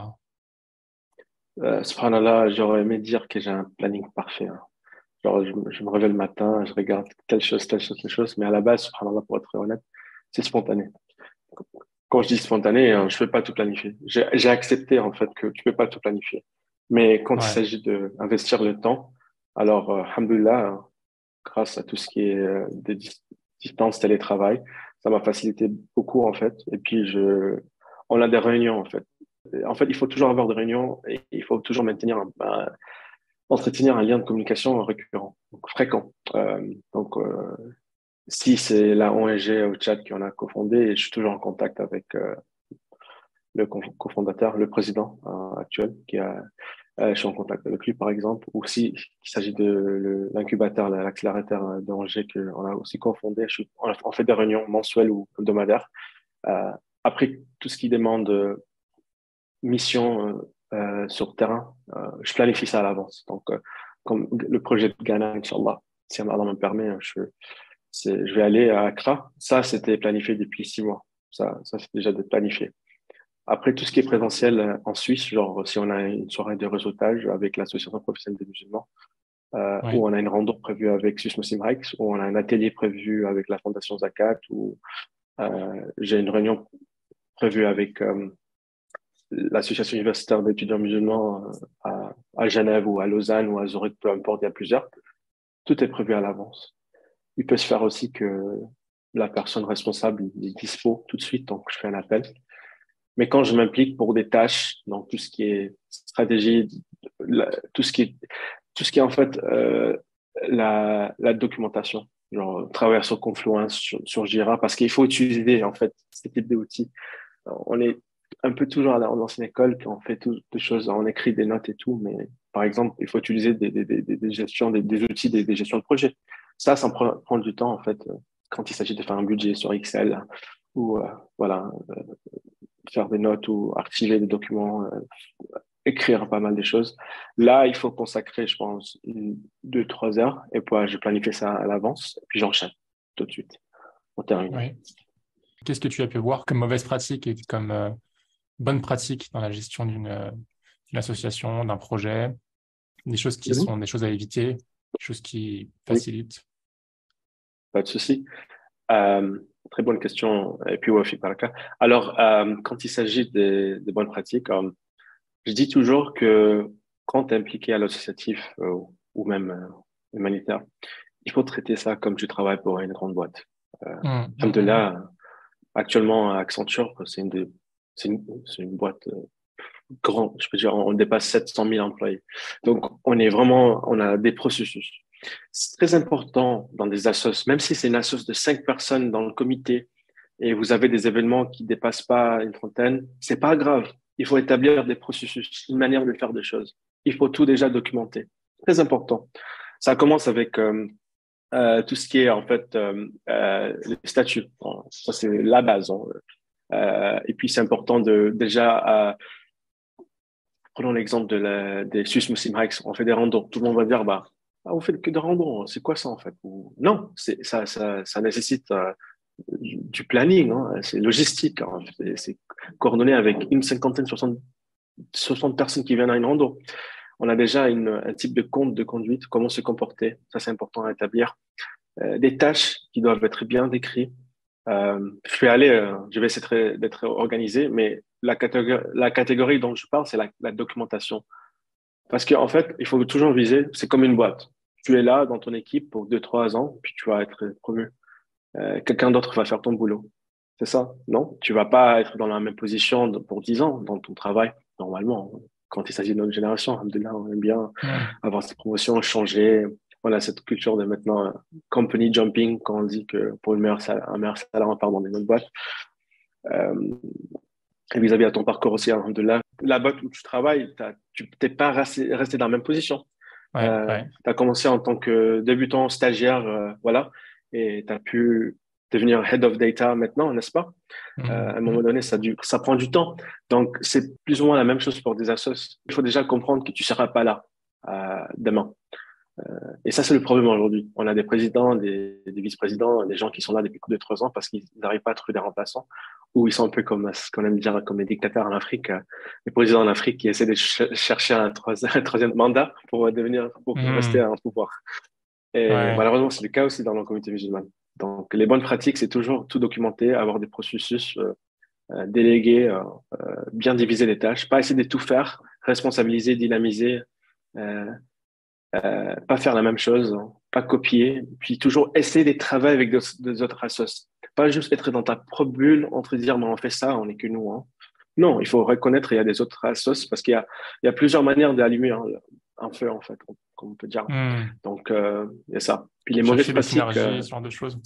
Subhanallah, j'aurais aimé dire que j'ai un planning parfait, hein. Genre, je me réveille le matin, je regarde telle chose, telle chose, mais à la base, subhanallah, pour être honnête, c'est spontané. Quand je dis spontané, hein, je ne peux pas tout planifier. J'ai accepté, en fait, que tu peux pas tout planifier. Mais quand il Ouais, s'agit d'investir le temps, alors, alhamdoulilah, hein, grâce à tout ce qui est distance, télétravail, ça m'a facilité beaucoup, en fait. Et puis, on a des réunions, en fait. En fait, il faut toujours avoir des réunions et il faut toujours entretenir un lien de communication récurrent, donc fréquent. Si c'est la ONG au Tchad qui en a cofondé, je suis toujours en contact avec le cofondateur, le président actuel, je suis en contact avec lui par exemple, ou si il s'agit de l'incubateur, l'accélérateur d'ONG qu'on a aussi cofondé, on fait des réunions mensuelles ou hebdomadaires. Euh, Après, tout ce qui demande mission sur terrain, je planifie ça à l'avance. Donc, comme le projet de Ghana, Inch'Allah, si Allah me permet, je vais aller à Accra. Ça, c'était planifié depuis 6 mois. Ça c'est déjà de planifié. Après, tout ce qui est présentiel en Suisse, genre si on a une soirée de réseautage avec l'Association professionnelle des musulmans, ouais, ou on a une rando prévue avec Swiss Muslim Hikes, ou on a un atelier prévu avec la Fondation Zakat, ou j'ai une réunion prévue avec l'association universitaire d'étudiants musulmans à Genève ou à Lausanne ou à Zurich, peu importe, il y a plusieurs. Tout est prévu à l'avance. Il peut se faire aussi que la personne responsable est dispo tout de suite, donc je fais un appel. Mais quand je m'implique pour des tâches, donc tout ce qui est stratégie, tout ce qui est, tout ce qui est en fait la documentation, genre travailler sur Confluence, sur Jira, parce qu'il faut utiliser en fait ce type d'outils. On est un peu toujours à l'ancienne école quand on fait toutes des choses, on écrit des notes et tout, mais par exemple, il faut utiliser des gestions, des outils, des gestions de projet. Ça prend du temps en fait quand il s'agit de faire un budget sur Excel ou voilà, faire des notes ou archiver des documents, écrire pas mal de choses. Là, il faut consacrer, je pense, 2, 3 heures et puis je planifie ça à l'avance et puis j'enchaîne tout de suite. On termine. ouais. Qu'est-ce que tu as pu voir comme mauvaise pratique et comme bonne pratique dans la gestion d'une association, d'un projet, des choses qui Mhm. sont des choses à éviter, des choses qui Oui, facilitent? pas de souci. Très bonne question. Et puis, ouais, Baraka. Alors, quand il s'agit des bonnes pratiques, je dis toujours que quand tu es impliqué à l'associatif ou même humanitaire, il faut traiter ça comme tu travailles pour une grande boîte. Alhamdoulilah, actuellement, à Accenture, c'est une boîte grande. Je peux dire, on dépasse 700 000 employés. Donc, on a des processus. C'est très important dans des assos, même si c'est une assos de 5 personnes dans le comité et vous avez des événements qui dépassent pas une trentaine, c'est pas grave. Il faut établir des processus, une manière de faire des choses. Il faut tout déjà documenter. Très important. Ça commence avec tout ce qui est en fait le statut. Bon, ça c'est la base. Hein. Et puis c'est important de déjà prenons l'exemple des Swiss Muslim Hikes. On fait des randos. Tout le monde va dire bah vous faites que des randos. C'est quoi ça en fait? Ou, non, ça nécessite du planning. Hein. C'est logistique. Hein. C'est coordonné avec une cinquantaine, 60 personnes qui viennent à une rando. On a déjà un type de compte de conduite, comment se comporter. Ça c'est important à établir. Des tâches qui doivent être bien décrites. Je vais essayer d'être organisé, mais la catégorie dont je parle, c'est la documentation. Parce qu'en fait, il faut toujours viser, c'est comme une boîte. Tu es là dans ton équipe pour 2, 3 ans, puis tu vas être promu. Quelqu'un d'autre va faire ton boulot. C'est ça, non? Tu vas pas être dans la même position pour 10 ans dans ton travail, normalement. Quand il s'agit de notre génération, alhamdoulilah, on aime bien avoir cette promotion, changer. Voilà, cette culture de maintenant company jumping, quand on dit que pour un meilleur salaire, on part dans une autre boîte. Euh, et vis-à-vis à ton parcours aussi, alhamdoulilah, la boîte où tu travailles, tu t'es pas resté dans la même position. Ouais, ouais. Tu as commencé en tant que débutant, stagiaire, voilà, et tu as pu devenir head of data maintenant, n'est-ce pas? À un moment donné, ça prend du temps. Donc, c'est plus ou moins la même chose pour des assos. Il faut déjà comprendre que tu seras pas là demain. Et ça, c'est le problème aujourd'hui. On a des présidents, des vice-présidents, des gens qui sont là depuis 2, 3 ans parce qu'ils n'arrivent pas à trouver des remplaçants, ou ils sont un peu comme ce qu'on aime dire comme les dictateurs en Afrique, les présidents en Afrique qui essaient de chercher un troisième mandat pour rester en pouvoir. Et Ouais. malheureusement, c'est le cas aussi dans la communauté musulmane. Donc, les bonnes pratiques, c'est toujours tout documenter, avoir des processus déléguer, bien diviser les tâches, pas essayer de tout faire, responsabiliser, dynamiser. Euh, pas faire la même chose, hein, pas copier, puis toujours essayer de travailler avec des autres assos. Pas juste être dans ta propre bulle, entre dire, mais on fait ça, on n'est que nous. Hein. Non, il faut reconnaître il y a des autres assos parce il y a plusieurs manières d'allumer un feu, en fait, comme on peut dire. Donc, il y a ça. Puis les mauvaises Chercher des pratiques, synergies, ce genre de choses.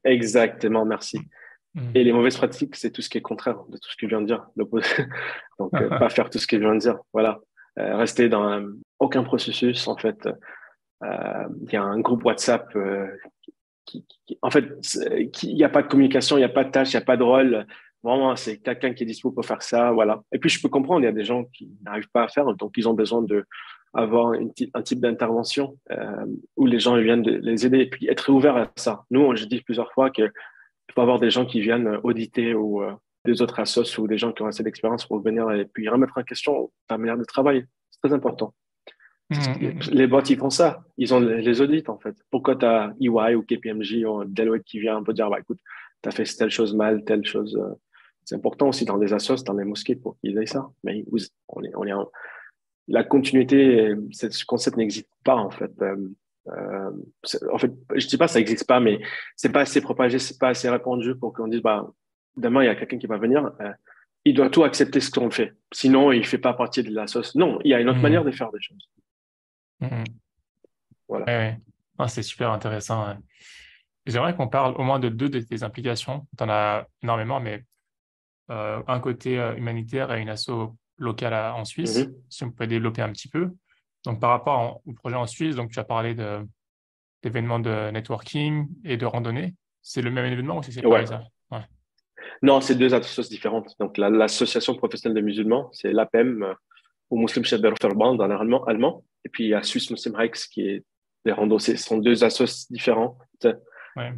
exactement, merci. Et Mm. les mauvaises pratiques, c'est tout ce qui est contraire de tout ce que je viens de dire, l'opposé. Donc, pas faire tout ce que je viens de dire. Voilà. Rester dans aucun processus, en fait. Il y a un groupe WhatsApp en fait, il n'y a pas de communication, il n'y a pas de tâche, il n'y a pas de rôle. Vraiment, c'est quelqu'un qui est dispo pour faire ça, voilà. Et puis, je peux comprendre, il y a des gens qui n'arrivent pas à faire, donc ils ont besoin de avoir un type d'intervention où les gens viennent de les aider et puis être ouvert à ça. Nous, je dis plusieurs fois qu'il faut avoir des gens qui viennent auditer ou des autres assos ou des gens qui ont assez d'expérience pour venir et puis remettre en question ta manière de travailler. C'est très important. Les boîtes, ils font ça. Ils ont les audits, en fait. Pourquoi tu as EY ou KPMG ou Deloitte qui vient un peu dire, bah, écoute, tu as fait telle chose mal, telle chose. C'est important aussi dans les assos, dans les mosquées pour qu'ils aient ça. Mais la continuité, ce concept n'existe pas, en fait. En fait, je dis pas ça n'existe pas, mais c'est pas assez propagé, c'est pas assez répandu pour qu'on dise, bah, demain, il y a quelqu'un qui va venir, il doit tout accepter ce qu'on fait. Sinon, il fait pas partie de la sauce. Non, il y a une autre manière de faire des choses. Voilà. Ouais, ouais. Ah, c'est super intéressant. Ouais. J'aimerais qu'on parle au moins de deux de tes implications. Tu en as énormément, mais un côté humanitaire et une asso locale en Suisse, Mhm. si on peut développer un petit peu. Donc, par rapport au projet en Suisse, donc tu as parlé d'événements de networking et de randonnée. C'est le même événement ou c'est séparé Ouais. ça? Ouais. Non, c'est deux associations différentes. Donc, l'association professionnelle des musulmans, c'est l'APEM, ou Muslim Verband en allemand. Et puis, il y a Swiss Muslim Hikes qui est des randos. Ce sont deux associations différentes. Ouais.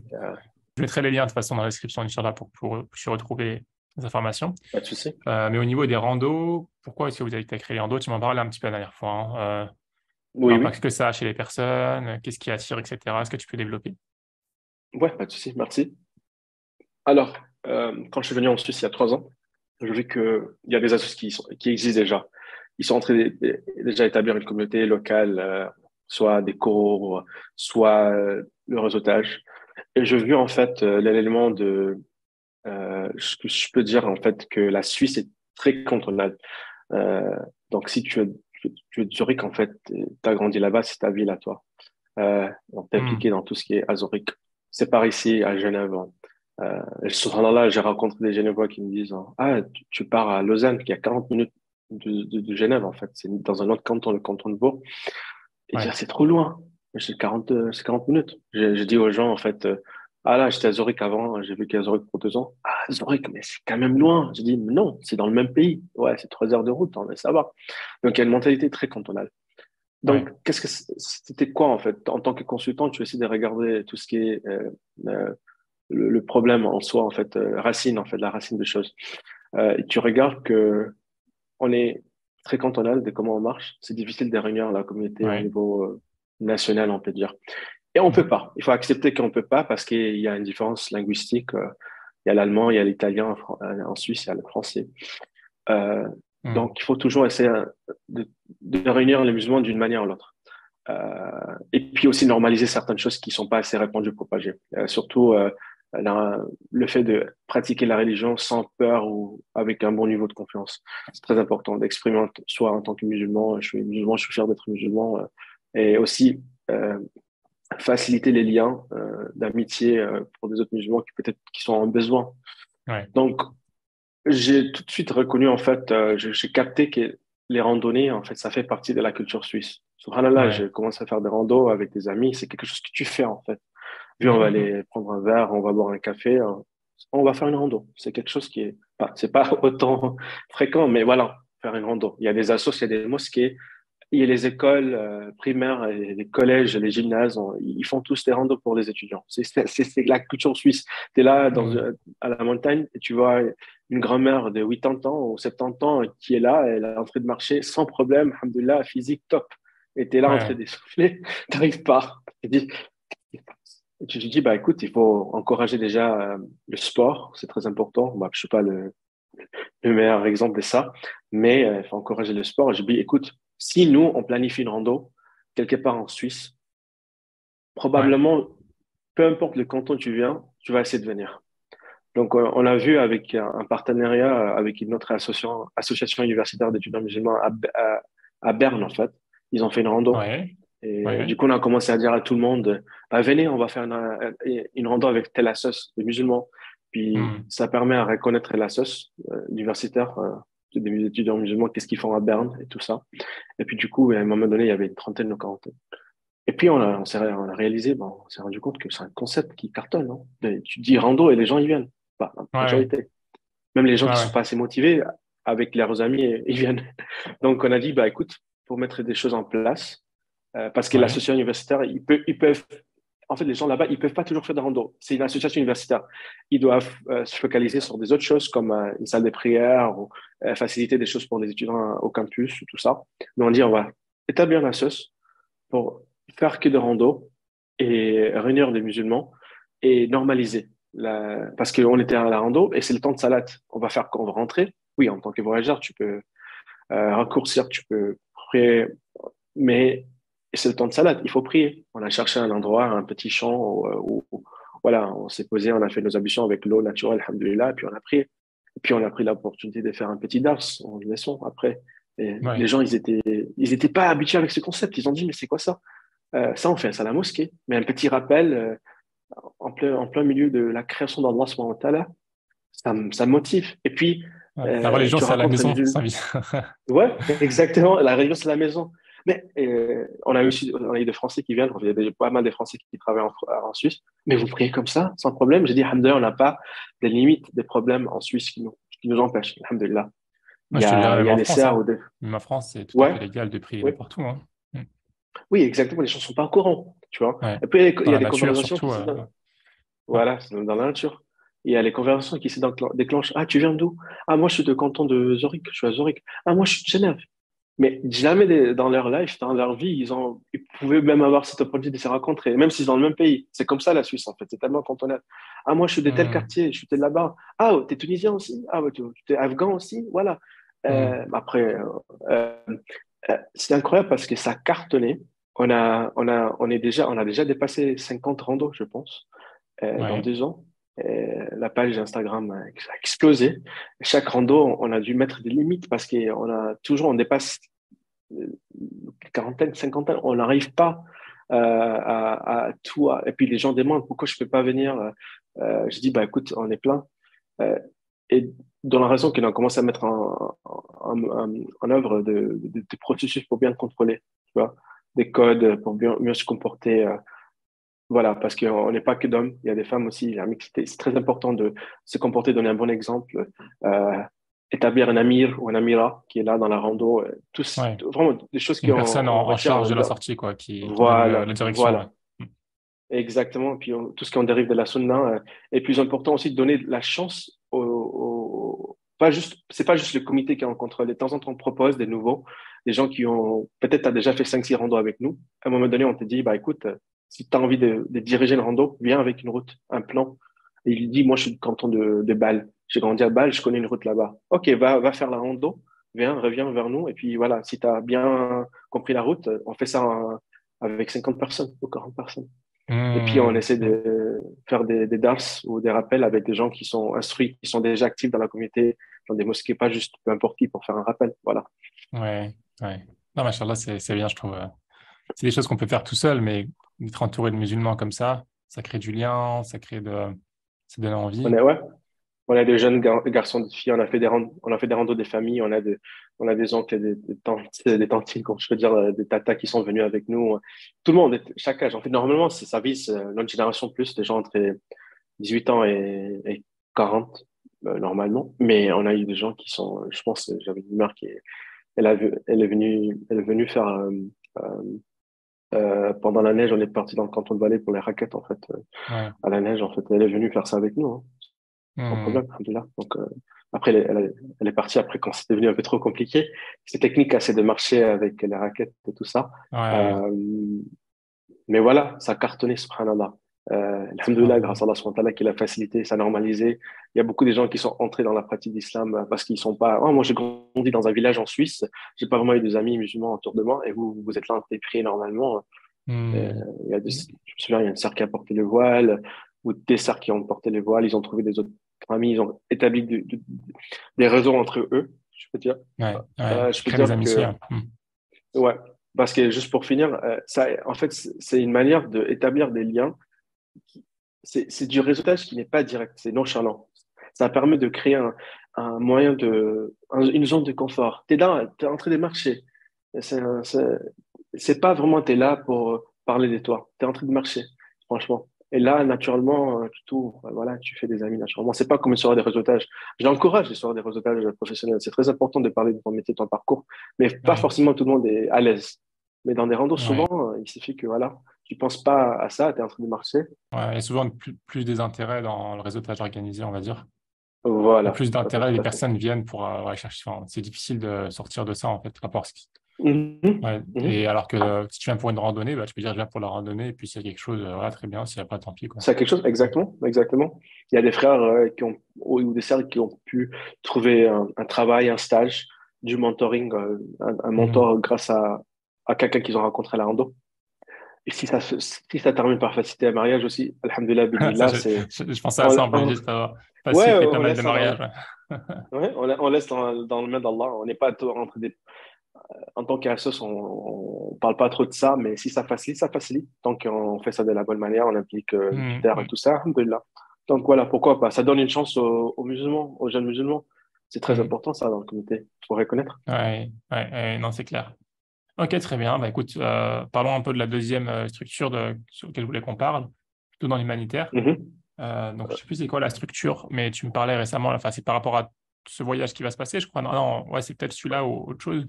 Je mettrai les liens de toute façon dans la description, Inch'Allah, pour tu retrouver les informations. Pas de souci. Mais au niveau des randos, pourquoi est-ce que vous avez créé les randos? Tu m'en parlais un petit peu la dernière fois, hein. Oui, oui. L'impact que ça a chez les personnes, qu'est-ce qui attire, etc. Est-ce que tu peux développer? Ouais, pas de souci. Merci. Alors, quand je suis venu en Suisse il y a 3 ans, j'ai vu qu'il y a des associations qui existent déjà. Ils sont en train déjà établir une communauté locale, soit des cours, soit le réseautage. Et j'ai vu en fait l'élément je peux dire en fait que la Suisse est très cantonale. Euh, donc si tu es de Zurich, en fait, tu as grandi là-bas, c'est ta ville à toi. Donc t'es Hmm. impliqué dans tout ce qui est à Zurich. C'est par ici, à Genève. Et subhanallah, j'ai rencontré des Genevois qui me disent, ah, tu pars à Lausanne, qui est à 40 minutes de Genève, en fait. C'est dans un autre canton, le canton de Vaud. Et Ouais. dire, c'est trop loin. C'est 40 minutes. J'ai dit aux gens, en fait, ah là, j'étais à Zurich avant, j'ai vécu à Zurich pour 2 ans. Ah, Zurich, mais c'est quand même loin. J'ai dit, mais non, c'est dans le même pays. Ouais, c'est 3 heures de route, mais ça va. Donc, il y a une mentalité très cantonale. Donc, Ouais. c'était quoi, en fait? En tant que consultant, tu essaies de regarder tout ce qui est euh, le problème en soi, en fait, racine, en fait, la racine des choses. Et tu regardes que on est très cantonal de comment on marche. C'est difficile de réunir la communauté au Ouais. niveau national, on peut dire. Et on peut Mhm. pas. Il faut accepter qu'on peut pas parce qu'il y a une différence linguistique. Il y a l'allemand, il y a l'italien en Suisse, il y a le français. Euh, Hmm. donc, il faut toujours essayer de réunir les musulmans d'une manière ou l'autre. Et puis aussi normaliser certaines choses qui sont pas assez répandues, propagées. Surtout le fait de pratiquer la religion sans peur ou avec un bon niveau de confiance. C'est très important d'exprimer soi en tant que musulman. Je suis musulman, je suis fier d'être musulman. Et aussi faciliter les liens d'amitié pour des autres musulmans qui peut-être qui sont en besoin. Ouais. Donc, j'ai tout de suite reconnu, en fait, j'ai capté que les randonnées, en fait, ça fait partie de la culture suisse. Subhanallah, Ouais. j'ai commencé à faire des randos avec des amis. C'est quelque chose que tu fais, en fait. Puis Mhm, on va mhm. aller prendre un verre, on va boire un café, on va faire une rando. C'est quelque chose qui est pas, c'est pas autant fréquent, mais voilà, faire une rando. Il y a des assos, il y a des mosquées, il y a les écoles primaires, et les collèges, les gymnases, ils font tous des randos pour les étudiants. C'est la culture suisse. Tu es là Hmm. à la montagne et tu vois une grand-mère de 80 ans ou 70 ans qui est là, elle est en train de marcher sans problème, alhamdoulilah, physique top. Et tu es là en train Ouais. d'essouffler, t'arrives pas. Tu te dis, et tu te dis, bah écoute, il faut encourager déjà le sport, c'est très important. Moi, je suis pas le meilleur exemple de ça, mais il faut encourager le sport. Je dis, écoute, si nous, on planifie une rando quelque part en Suisse, Ouais. probablement, peu importe le canton où tu viens, tu vas essayer de venir. Donc, on a vu avec un partenariat avec une autre association universitaire d'étudiants musulmans à Berne, en fait. Ils ont fait une rando. Ouais. Et Ouais. du coup, on a commencé à dire à tout le monde, bah, venez, on va faire une rando avec telle assoce de musulmans. Puis, Hmm. ça permet à reconnaître l'assoce universitaire des étudiants musulmans, qu'est-ce qu'ils font à Berne et tout ça. Et puis, du coup, à un moment donné, il y avait une trentaine ou quarantaine. Et puis, on a réalisé, bon, on s'est rendu compte que c'est un concept qui cartonne. Non. Tu dis rando et les gens, ils viennent. Pas la Ouais. majorité. Même les gens Ouais. qui sont Ouais. pas assez motivés, avec leurs amis, ils viennent. Donc, on a dit, bah, écoute, pour mettre des choses en place, parce que Ouais. l'association universitaire, ils peuvent, en fait, les gens là-bas, ils peuvent pas toujours faire de rando. C'est une association universitaire. Ils doivent se focaliser sur des autres choses comme une salle de prière ou faciliter des choses pour les étudiants au campus, tout ça. Mais on dit, on va établir une association pour faire que de rando et réunir des musulmans et normaliser. Parce qu'on était à la rando et c'est le temps de salat. On va faire quand on va rentrer. Oui, en tant que voyageur, tu peux raccourcir, tu peux prier, mais c'est le temps de salade, il faut prier. On a cherché un endroit, un petit champ où, voilà, on s'est posé, on a fait nos ablutions avec l'eau naturelle, alhamdoulilah, et puis on a prié. Et puis on a pris l'opportunité de faire un petit dars en leçon après. Et les Ouais. gens, ils étaient pas habitués avec ce concept. Ils ont dit, mais c'est quoi ça? Ça, on fait ça à la mosquée. Mais un petit rappel en plein milieu de la création d'Allah subhanahu wa ta'ala, ça motive. Et puis, Ouais. La religion, tu c'est à la rencontres les maison, musulmans. ça vient. Ouais, exactement. La réunion, c'est la maison. Mais on a eu des Français qui viennent, il y a pas mal de Français qui travaillent en Suisse. Mais vous priez comme ça, sans problème. J'ai dit, alhamdoulilah, on n'a pas des limites, des problèmes en Suisse qui nous empêchent. Alhamdoulilah. Il Moi, y je te dirais a, il même y a en des France, serres hein. ou des... Même en France, c'est tout à Ouais, fait légal de prier oui. n'importe où, hein. Hmm. Oui, exactement. Les gens sont pas au courant, tu vois. Ouais. Et puis, il y a Dans des la nature, conversations surtout. qui se... Ouais. Voilà, c'est dans la nature. Il y a les conversations qui se déclenchent. Ah, tu viens d'où? Ah, moi, je suis de canton de Zurich. Je suis à Zurich. Ah, moi, je suis de Genève. Mais jamais dans leur life, dans leur vie, ils pouvaient même avoir cette opportunité de se rencontrer, même s'ils sont dans le même pays. C'est comme ça la Suisse, en fait. C'est tellement cantonal. Ah, moi, je suis de tel Hmm. quartier, je suis de là-bas. Ah, t'es tunisien aussi? Ah, ouais, tu es afghan aussi? Voilà. Hmm. Après, euh, c'est incroyable parce que ça a cartonné. On a déjà dépassé 50 randos, je pense, dans Ouais. 2 ans. La page Instagram a explosé. Chaque rando, on a dû mettre des limites parce on dépasse quarantaine, cinquantaine, on n'arrive pas à tout. Et puis les gens demandent pourquoi je peux pas venir. Je dis bah écoute, on est plein. Euh, et dans la raison qu'on a commencé à mettre en œuvre de processus pour bien contrôler, tu vois, des codes pour bien mieux se comporter. Voilà, parce qu'on n'est pas que d'hommes, il y a des femmes aussi, la mixité. C'est très important de se comporter, donner un bon exemple, euh, établir un amir ou un amira qui est là dans la rando, Ouais. vraiment des choses Une personne qu'on en retient. charge de la sortie, quoi, qui donne Voilà, la direction. Ouais. voilà, exactement. Puis tout ce qui en dérive de la sunna est plus important aussi de donner la chance pas juste, c'est pas juste le comité qui est en contrôle. De temps en temps, on propose des nouveaux, des gens qui ont, peut-être t'as déjà fait 5 6 randos avec nous. À un moment donné, on te dit, bah, écoute, si tu as envie de diriger le rando, viens avec une route, un plan. Et il dit, moi, je suis du canton de Bâle. J'ai grandi à Bâle, je connais une route là-bas. Ok, va faire la rando, viens, reviens vers nous. Et puis voilà, si tu as bien compris la route, on fait ça avec 50 personnes ou 40 personnes. Et puis, on Hmm. essaie Hmm. de faire des dars ou des rappels avec des gens qui sont instruits, qui sont déjà actifs dans la communauté, dans des mosquées, pas juste peu importe qui pour faire un rappel. Voilà. Ouais. Ouais. Non, machallah, c'est bien, je trouve. C'est des choses qu'on peut faire tout seul, mais être entouré de musulmans comme ça crée du lien, ça donne envie. Ouais, on a des jeunes garçons, des filles, on a fait des randos des familles, on a des oncles et des tantes, des tantines, comme je peux dire, des tatas qui sont venus avec nous. Tout le monde, chaque âge. En fait, normalement, ça vise notre génération plus, des gens entre 18 ans et 40, normalement. Mais on a eu des gens qui sont, je pense, j'avais une mère elle est venue faire, euh, pendant la neige, on est parti dans le canton de Valais pour les raquettes, en fait, Ouais. à la neige, en fait. Elle est venue faire ça avec nous, hein, sans Hmm. problème, alhamdoulilah. Donc, après, elle est partie après quand c'était devenu un peu trop compliqué. C'est technique, assez de marcher avec les raquettes et tout ça. Ouais. Euh, mais voilà, ça a cartonné, subhanallah. Alhamdoulilah, Subhanallah. grâce à Allah subhanahu wa ta'ala qui l'a facilité, ça a normalisé. Il y a beaucoup de gens qui sont entrés dans la pratique d'islam parce qu'ils sont pas. Oh, moi, j'ai grandi dans un village en Suisse. J'ai pas vraiment eu des amis musulmans autour de moi. Et vous êtes là en train de prier normalement. Hmm. Je me souviens, il y a une sœur qui a porté le voile ou des sœurs qui ont porté le voile. Ils ont trouvé des autres amis. Ils ont établi des réseaux entre eux. Ouais. Ouais. Je Ça peux crée des dire amitiés. que Hein. Hmm. ouais. Parce que juste pour finir, ça, en fait, c'est une manière d'établir des liens c'est du réseautage qui n'est pas direct, c'est nonchalant. Ça permet de créer un moyen une zone de confort. T'es là, t'es en train de marcher. C'est un- c'est c'est pas vraiment t'es là pour parler de toi. T'es en train de marcher, franchement. Et là, naturellement, tu t'ouvres, voilà, tu fais des amis naturellement. C'est pas comme une soirée de réseautage. J'encourage les soirées de réseautage professionnels. C'est très important de parler de ton métier, de ton parcours, mais pas Ouais. forcément tout le monde est à l'aise. Mais dans des randos, Ouais. souvent, il suffit que voilà, tu penses pas à ça, tu es en train de marcher. Ouais. Il y a souvent plus des intérêts dans le réseautage organisé, on va dire. Il y a Voilà, plus tout à fait, d'intérêts, les tout à fait. personnes viennent pour ouais, chercher. Enfin, c'est difficile de sortir de ça, en fait, rapport à Mhm, ouais. Et mhm. alors que si tu viens pour une randonnée, bah, tu peux dire je viens pour la randonnée, et puis s'il y a quelque chose, voilà, très bien, s'il n'y a pas, tant pis, quoi. C'est quelque chose, exactement, exactement. Il y a des frères ou des sœurs qui ont pu trouver un travail, un stage, du mentoring, un Mhm. mentor grâce à quelqu'un qu'ils ont rencontré à la rando. Et si ça termine par faciliter un mariage aussi, alhamdulillah, Ça, bidnillah, c'est, je pensais à on, ça en on- Belgique, ça va ouais, faciliter pas mal de mariages. Ouais. on laisse dans le main d'Allah. On n'est pas tout rentré en tant qu'assos, on parle pas trop de ça, mais si ça facilite, ça facilite. Tant qu'on fait ça de la bonne manière, on implique le tuteur et Mhm. tout ça, alhamdoulilah. Donc voilà, pourquoi pas. Ça donne une chance aux musulmans, aux jeunes musulmans. C'est très Mhm. important ça dans le comité. Il faut reconnaître. Ouais, ouais, ouais, non, c'est clair. Ok, très bien. Bah, écoute, parlons un peu de la deuxième structure sur laquelle je voulais qu'on parle, plutôt dans l'humanitaire. Mhm. Donc, je sais plus c'est quoi la structure, mais tu me parlais récemment, enfin, c'est par rapport à ce voyage qui va se passer, je crois. Non, non, ouais, c'est peut-être celui-là ou autre chose.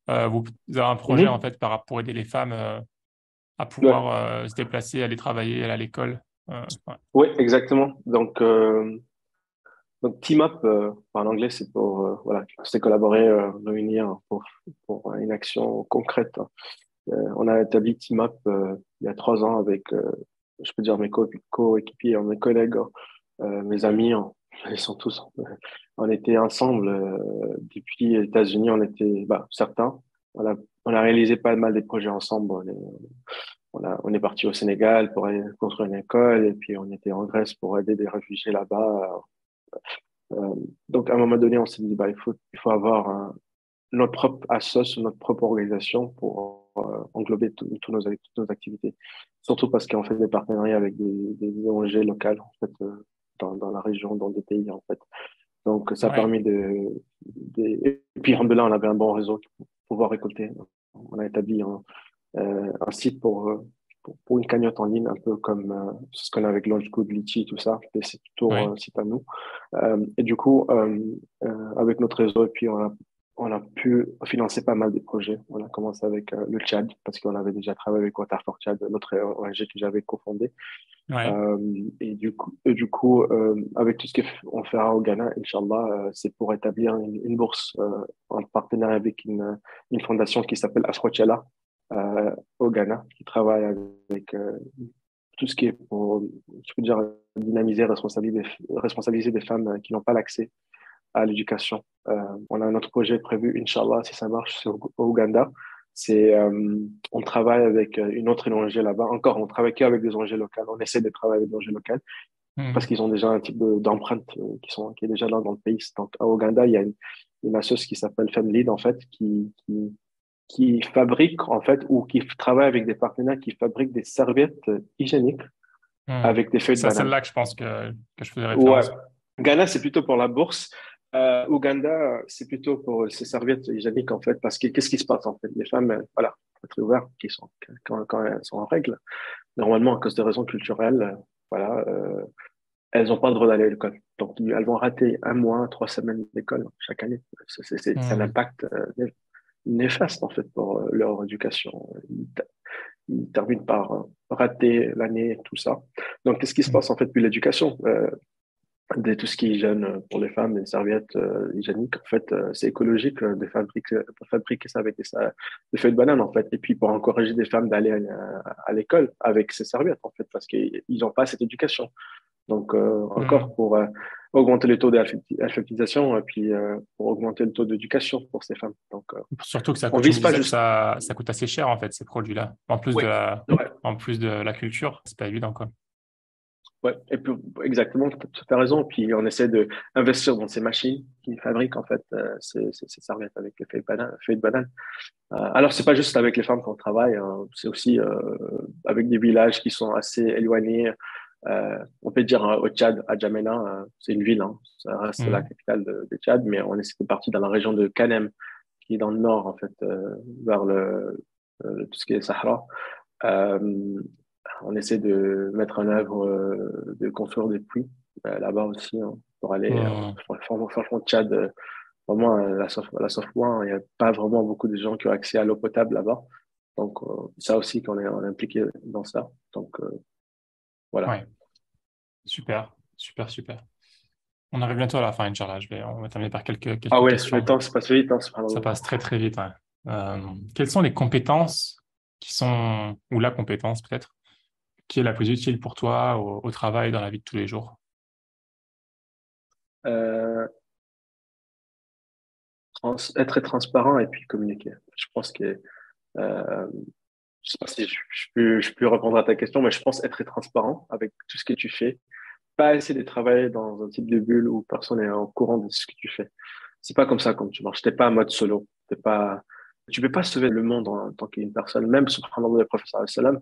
Vous avez un projet, en Mhm. fait, pour aider les femmes à Ouais. pouvoir se déplacer, aller travailler, aller à l'école. Ouais. Oui, exactement. Donc team up, en anglais, c'est pour voilà, c'est collaborer, réunir pour une action concrète. On a établi team up il y a 3 ans avec, je peux dire mes coéquipiers, mes collègues, mes amis. Ils sont tous. On était ensemble depuis les États-Unis. On était certains. On a, on a réalisé pas mal des projets ensemble. On est parti au Sénégal pour aller construire une école et puis on était en Grèce pour aider des réfugiés là-bas. Euh, donc, à un moment donné, on s'est dit, il faut avoir notre propre assoce, notre propre organisation pour englober toutes nos activités. Surtout parce qu'on fait des partenariats avec des ONG locales, en fait, dans la région, dans des pays, en fait. Donc, ça a Ouais. permis et puis, alhamdoulilah, on avait un bon réseau pour pouvoir récolter. On a établi un site pour une cagnotte en ligne, un peu comme ce qu'on a avec Launch Good, Litchi, tout ça. Et c'est plutôt Oui. un site à nous. Et du coup, avec notre réseau, et puis on a pu financer pas mal de projets. On a commencé avec le Tchad, parce qu'on avait déjà travaillé avec Water for Tchad, notre ONG que j'avais cofondé. Ouais. Avec tout ce qu'on fera au Ghana, Inch'Allah, c'est pour établir une bourse en partenariat avec une fondation qui s'appelle Asrochela au Ghana, qui travaille avec tout ce qui est pour, je peux dire, dynamiser, responsabiliser des femmes qui n'ont pas l'accès à l'éducation. On a un autre projet prévu, Inch'Allah, si ça marche, c'est au Ouganda. C'est, on travaille avec une autre ONG là-bas. Encore, on travaille qu'avec des ONG locales. On essaie de travailler avec des ONG locales parce Mhm. qu'ils ont déjà un type d'empreinte qui est déjà là dans le pays. Donc, à Ouganda, il y a une association qui s'appelle FemLead, en fait, qui fabrique, en fait, ou qui travaille avec des partenaires qui fabriquent des serviettes hygiéniques Mhm. avec des feuilles de C'est à banane. celle-là que je pense que je faisais Ouais. référence. Ghana, c'est plutôt pour la bourse. Ouganda, c'est plutôt pour ces serviettes hygiéniques, en fait, parce que qu'est-ce qui se passe, en fait? Les femmes, voilà, faut être ouvert, quand elles sont en règle, normalement, à cause de raisons culturelles, voilà, elles n'ont pas le droit d'aller à l'école. Donc, elles vont rater 1 mois, 3 semaines d'école chaque année. C'est un Mhm. impact néfaste, en fait, pour leur éducation. Ils terminent par rater l'année, tout ça. Donc, qu'est-ce qui se Mhm. passe, en fait, puis l'éducation? Tout ce qui est hygiène pour les femmes, les serviettes hygiéniques, en fait, c'est écologique de fabriquer ça avec des feuilles de banane, en fait. Et puis, pour encourager des femmes d'aller à l'école avec ces serviettes, en fait, parce qu'ils n'ont pas cette éducation. Donc, encore Mhm. pour augmenter le taux d'alphabétisation et puis pour augmenter le taux d'éducation pour ces femmes. Donc, Surtout que ça on coûte, tu me vise pas disais que juste. ça coûte assez cher, en fait, ces produits-là. Oui, ouais, En plus de la culture, c'est pas évident, quoi. ouais. Et puis, exactement, tu as raison. Puis, on essaie de investir dans ces machines qui fabriquent, en fait, ces serviettes avec les feuilles de banane. Alors, c'est pas juste avec les femmes qu'on travaille, hein, c'est aussi avec des villages qui sont assez éloignés. On peut dire au Tchad, à Djamena, c'est une ville, hein, ça reste la Mhm. capitale de Tchad, mais on est parti dans la région de Kanem, qui est dans le nord, en fait, vers tout ce qui est Sahara. Euh, on essaie de mettre en œuvre, de construire des puits là-bas aussi, hein, pour aller, Mhm. franchement, Tchad, vraiment, la Sof-Ouin, il n'y a pas vraiment beaucoup de gens qui ont accès à l'eau potable là-bas. Donc, ça aussi on est impliqué dans ça. Donc, voilà. Ouais, super, super, super. On arrive bientôt à la fin, Inch'Allah. On va terminer par Ah quelques ouais, le questions. temps se passe vite, hein, Ça subhanallah. passe très, très vite, ouais. Quelles sont les compétences ou la compétence peut-être, qui est la plus utile pour toi au travail, dans la vie de tous les jours? Euh, être très transparent et puis communiquer. Je pense que, euh, je sais pas si je peux répondre à ta question, mais je pense être très transparent avec tout ce que tu fais. Pas essayer de travailler dans un type de bulle où personne n'est au courant de ce que tu fais. C'est pas comme ça comme tu marches. T'es pas en mode solo. Tu peux pas sauver le monde en tant qu'une personne. Même subhanallah, le professeur sallam,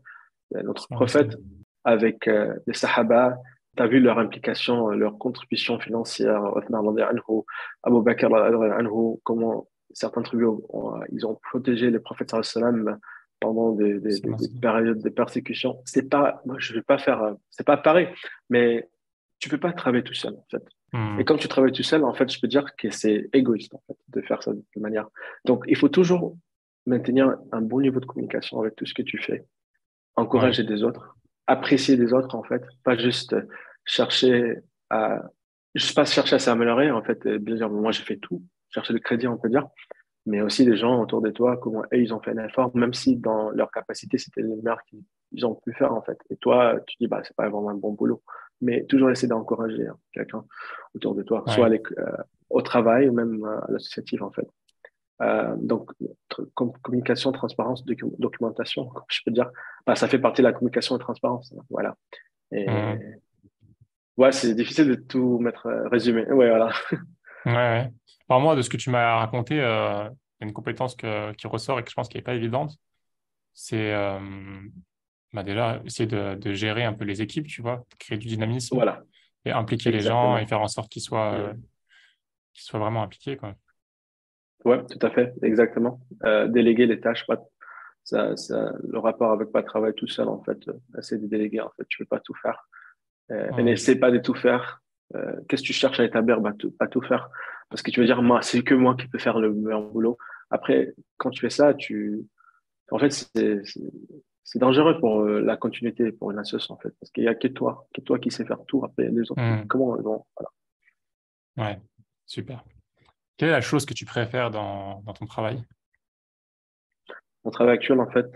notre Ouais, ça. prophète, avec les Sahaba, tu as vu leur implication, leur contribution financière, Othman radiyallahu anhu, Abu Bakr radiyallahu anhu, comment certains tribus ils ont protégé le prophète sallallahu alayhi wa sallam pendant des périodes de persécution. C'est pas, moi, je vais pas faire, c'est pas pareil, mais tu peux pas travailler tout seul, en fait. Et Hmm. comme tu travailles tout seul, en fait, je peux dire que c'est égoïste, en fait, de faire ça de cette manière. Donc, il faut toujours maintenir un bon niveau de communication avec tout ce que tu fais, Ouais. encourager des autres. apprécier des autres, en fait, pas juste chercher à, juste pas chercher à s'améliorer, en fait, et bien dire, moi, j'ai fait tout, chercher le crédit, on peut dire, mais aussi des gens autour de toi, comment eux, ils ont fait un effort, même si dans leur capacité, c'était le meilleur qu'ils ont pu faire, en fait. Et toi, tu dis, bah, c'est pas vraiment un bon boulot. Mais toujours essayer d'encourager hein, quelqu'un autour de toi, soit Ouais. au travail ou même à l'associatif, en fait. Donc, communication, transparence, documentation, comme je peux dire, bah, ça fait partie de la communication et transparence. Hein, voilà. Et Mhm. ouais, c'est difficile de tout mettre résumé. Ouais, voilà. Ouais, ouais. Alors moi, de ce que tu m'as raconté, il y a une compétence qui ressort et que je pense qui n'est pas évidente. C'est bah déjà essayer de gérer un peu les équipes, tu vois, de créer du dynamisme Voilà, et impliquer les gens et exactement. faire en sorte Mm. qu'ils soient vraiment impliqués, quoi. Ouais, tout à fait, exactement. Déléguer les tâches, pas, le rapport avec pas travailler tout seul, en fait, essayer de déléguer, en fait, tu peux pas tout faire. Et Mhm. n'essaie pas de tout faire. Qu'est-ce que tu cherches à établir? Bah, pas tout faire. Parce que tu veux dire, moi, c'est que moi qui peux faire le meilleur boulot. Après, quand tu fais ça, en fait, c'est dangereux pour la continuité, pour une association, en fait. Parce qu'il y a que toi qui sais faire tout. Après, les autres, Mhm. comment ils vont, voilà. Ouais, super. Quelle est la chose que tu préfères dans ton travail? Mon travail actuel, en fait,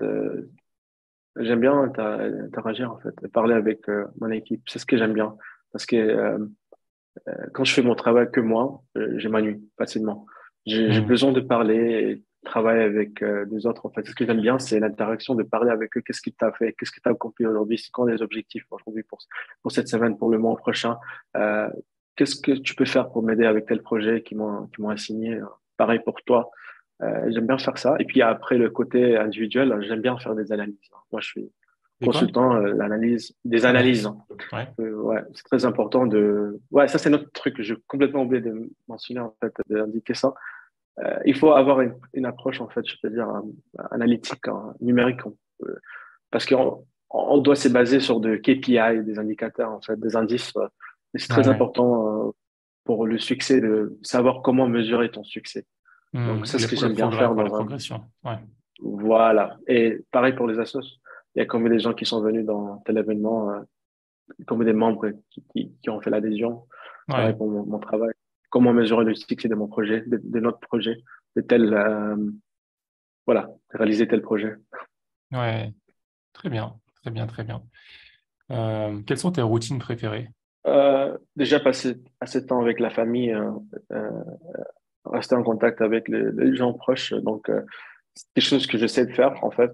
j'aime bien interagir, en fait, parler avec mon équipe. C'est ce que j'aime bien. Parce que quand je fais mon travail que moi, je m'ennuie facilement. J'ai Mhm. besoin de parler et travailler avec des autres. En fait, ce que j'aime bien, c'est l'interaction, de parler avec eux. Qu'est-ce que tu as fait? Qu'est-ce que tu as accompli aujourd'hui? C'est quoi les objectifs aujourd'hui pour cette semaine, pour le mois prochain? Euh, qu'est-ce que tu peux faire pour m'aider avec tel projet qui m'ont assigné? Pareil pour toi. J'aime bien faire ça. Et puis après, le côté individuel, j'aime bien faire des analyses. Moi, je suis C'est quoi? consultant, l'analyse, des analyses. Analyse. Ouais. Ouais, c'est très important de. Ouais, ça c'est notre truc. J'ai complètement oublié de mentionner en fait, d'indiquer ça. Il faut avoir une approche en fait, je peux dire analytique, hein, numérique, parce qu'on doit se baser sur de KPI, des indicateurs en fait, des indices. Et c'est Ouais, très ouais. important pour le succès de savoir comment mesurer ton succès. Donc c'est ce que Le j'aime bien progrès, faire quoi, la dans un. progression. Ouais. Voilà. Et pareil pour les assos. Il y a combien de gens qui sont venus dans tel événement, combien de membres qui ont fait l'adhésion. Pareil Ouais. pour mon travail. Comment mesurer le succès de mon projet, de notre projet, de tel, voilà, réaliser tel projet. Ouais. Très bien. Très bien, très bien. Quelles sont tes routines préférées? Déjà passer assez de temps avec la famille, euh, rester en contact avec les gens proches. Donc, c'est quelque chose que j'essaie de faire, en fait.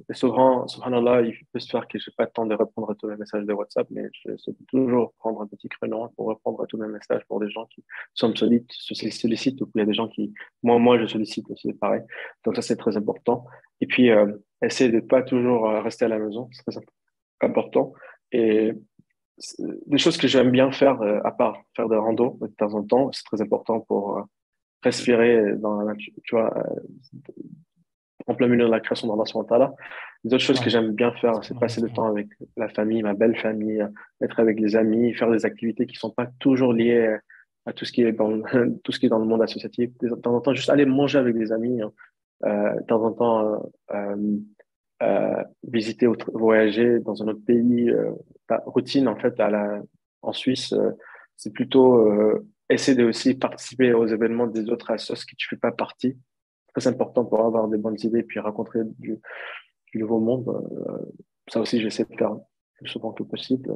Et souvent, subhanallah, il peut se faire que j'ai pas le temps de répondre à tous les messages de WhatsApp, mais j'essaie de toujours prendre un petit créneau pour répondre à tous mes messages pour des gens qui sont sollicitent, ou il y a des gens qui, moi, je sollicite aussi, pareil. Donc, ça, c'est très important. Et puis, essayer de pas toujours rester à la maison, c'est très important. Et des choses que j'aime bien faire, à part faire des randos de temps en temps, c'est très important pour respirer dans la nature, tu vois, en plein milieu de la création d'Allah subhanahu wa ta'ala. Les autres choses que Ouais. j'aime bien faire, c'est passer du temps avec la famille, ma belle famille, être avec des amis, faire des activités qui sont pas toujours liées à tout ce qui est dans tout ce qui est dans le monde associatif. De temps en temps, juste aller manger avec des amis, hein. De temps en temps, visiter ou voyager dans un autre pays. Ta routine, en fait, en Suisse, c'est plutôt essayer de aussi participer aux événements des autres associations qui tu fais pas partie. Très important pour avoir des bonnes idées puis rencontrer du nouveau monde. Ça aussi, j'essaie de faire le plus souvent que possible.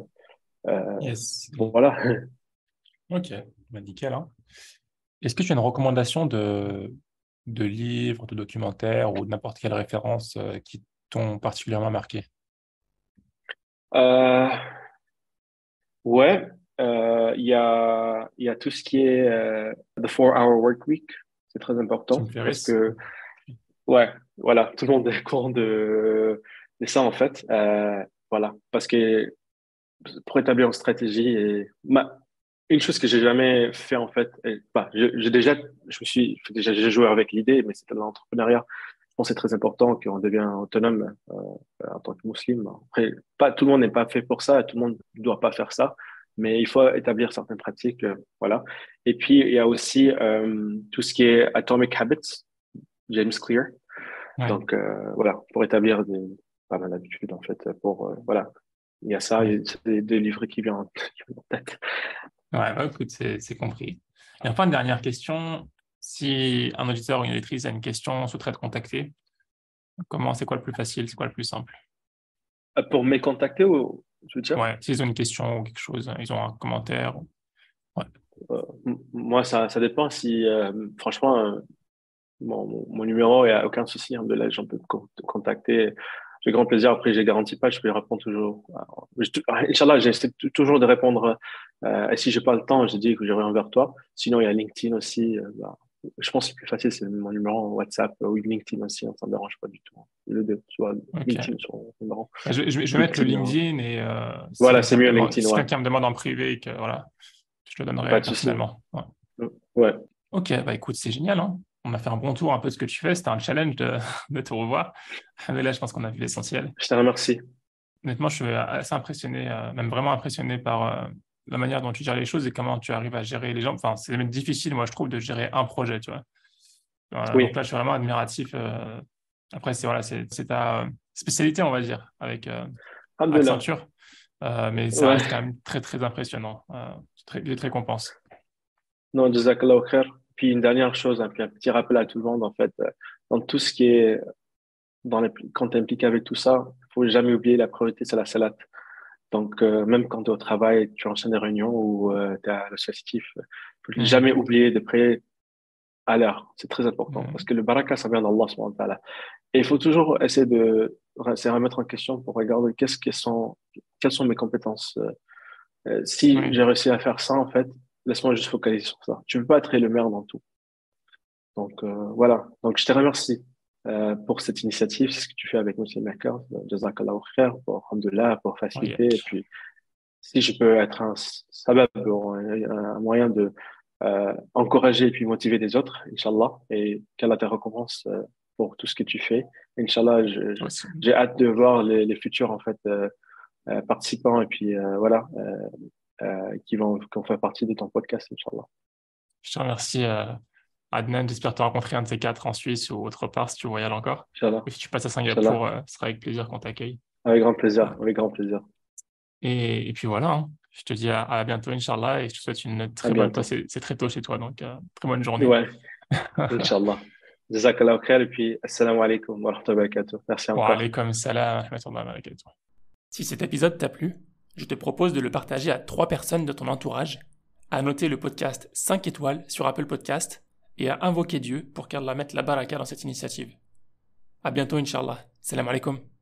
Euh, Yes. voilà. Ok. Bah, nickel, hein. Est-ce que tu as une recommandation de livres, de documentaires ou de n'importe quelle référence qui t'ont particulièrement marqué? Euh, ouais, il y a tout ce qui est The 4 Hour Work Week. C'est très Tim important parce Ferriss? que, ouais, voilà, tout le monde est au courant de ça, en fait. Voilà, parce que pour établir une stratégie et une chose que j'ai jamais fait en fait, bah, j'ai joué avec l'idée, mais c'était de l'entrepreneuriat. Je pense que c'est très important qu'on devienne autonome en tant que musulman. Après, pas tout le monde n'est pas fait pour ça, tout le monde ne doit pas faire ça, mais il faut établir certaines pratiques, voilà. Et puis il y a aussi tout ce qui est Atomic Habits, James Clear. Ouais. Donc voilà, pour établir pas mal d'habitudes en fait, pour voilà Il y a ça, Ouais, et c'est des deux livres qui viennent qui viennent en tête. ouais, bah, écoute, c'est compris. Et enfin, une dernière question. Si un auditeur ou une auditrice a une question, souhaiterait te contacter, c'est quoi le plus facile, c'est quoi le plus simple? Pour me contacter, je veux dire, Ouais, s'ils ont une question ou quelque chose, ils ont un commentaire. Ouais, moi, ça dépend si, franchement, mon numéro, il n'y a aucun souci, hein, de là, j'en peux te contacter. J'ai grand plaisir. Après, je ne garantis pas, je peux y répondre toujours. Inch'Allah, j'essaie toujours de répondre. Et si j'ai pas le temps, je dis que je reviens vers toi. Sinon, il y a LinkedIn aussi. Je pense que le plus facile, c'est mon numéro WhatsApp ou LinkedIn aussi. Hein, ça ne me dérange pas du tout. Le deux, soit ok. LinkedIn, soit mon numéro. Bah, je vais mettre le LinkedIn, hein. LinkedIn et si Voilà, c'est quelqu'un me mieux demande, LinkedIn, si ouais. quelqu'un me demande en privé, et que, voilà, je le Pas donnerai de souci. personnellement. Ouais. Ouais. Ok, bah écoute, c'est génial, hein. On a fait un bon tour un peu de ce que tu fais. C'était un challenge de te revoir. Mais là, je pense qu'on a vu l'essentiel. Je te remercie. Honnêtement, je suis assez impressionné, même vraiment impressionné par la manière dont tu gères les choses et comment tu arrives à gérer les gens. Enfin, c'est même difficile, moi, je trouve, de gérer un projet, tu vois. Donc Oui. là, je suis vraiment admiratif. Après, c'est ta spécialité, on va dire, avec Alhamdulillah. Accenture. Mais ça Ouais. reste quand même très, très impressionnant. Des récompenses. Non, Jazakallah khair. Puis une dernière chose, hein, puis un petit rappel à tout le monde, en fait, dans tout ce qui est, quand tu es impliqué avec tout ça, faut jamais oublier la priorité, c'est la salat. Donc, même quand tu es au travail, tu enchaînes des réunions ou tu es à l'associatif, faut Hmm. jamais oublier de prier à l'heure. C'est très important parce Hmm. que le baraka, ça vient d'Allah subhanahu wa ta'ala. Et il faut toujours essayer de se remettre en question pour regarder quelles sont mes compétences. Si Oui. j'ai réussi à faire ça, en fait, laisse-moi juste focaliser sur ça. Tu peux pas être le meilleur dans tout. Donc, voilà. Donc, je te remercie pour cette initiative. C'est ce que tu fais avec Muslim Makers. Jazakallah khair, pour, alhamdoulilah, pour Oui. faciliter. Et puis, si je peux être un sabab, un moyen de encourager et puis motiver des autres, Inch'Allah, et qu'Allah te récompense pour tout ce que tu fais. Inch'Allah, Toi aussi. j'ai hâte de voir les futurs, en fait, participants et puis, voilà, qui vont faire partie de ton podcast, Inch'Allah. Je te remercie, Adnan. J'espère te rencontrer un de ces quatre en Suisse ou autre part si tu voyages encore. Inch'Allah. Et si tu passes à Inch'Allah. Singapour, ce sera avec plaisir qu'on t'accueille. Avec grand Ouais. plaisir. Avec grand plaisir. Et puis voilà, hein. Je te dis à bientôt, Inch'Allah, et je te souhaite une À très bonne. Toi, bientôt. c'est très tôt chez toi, donc très bonne journée. Ouais. Inch'Allah. Jazakallah khair et puis assalamu alaikum wa rahmatullahi wa barakatuh. Merci Wa encore. alaykum salam wa rahmatullahi wa barakatuh. Si cet épisode t'a plu, je te propose de le partager à 3 personnes de ton entourage, à noter le podcast 5 étoiles sur Apple Podcast et à invoquer Dieu pour qu'Allah mette la baraka dans cette initiative. À bientôt, Inch'Allah. Salam alaikum.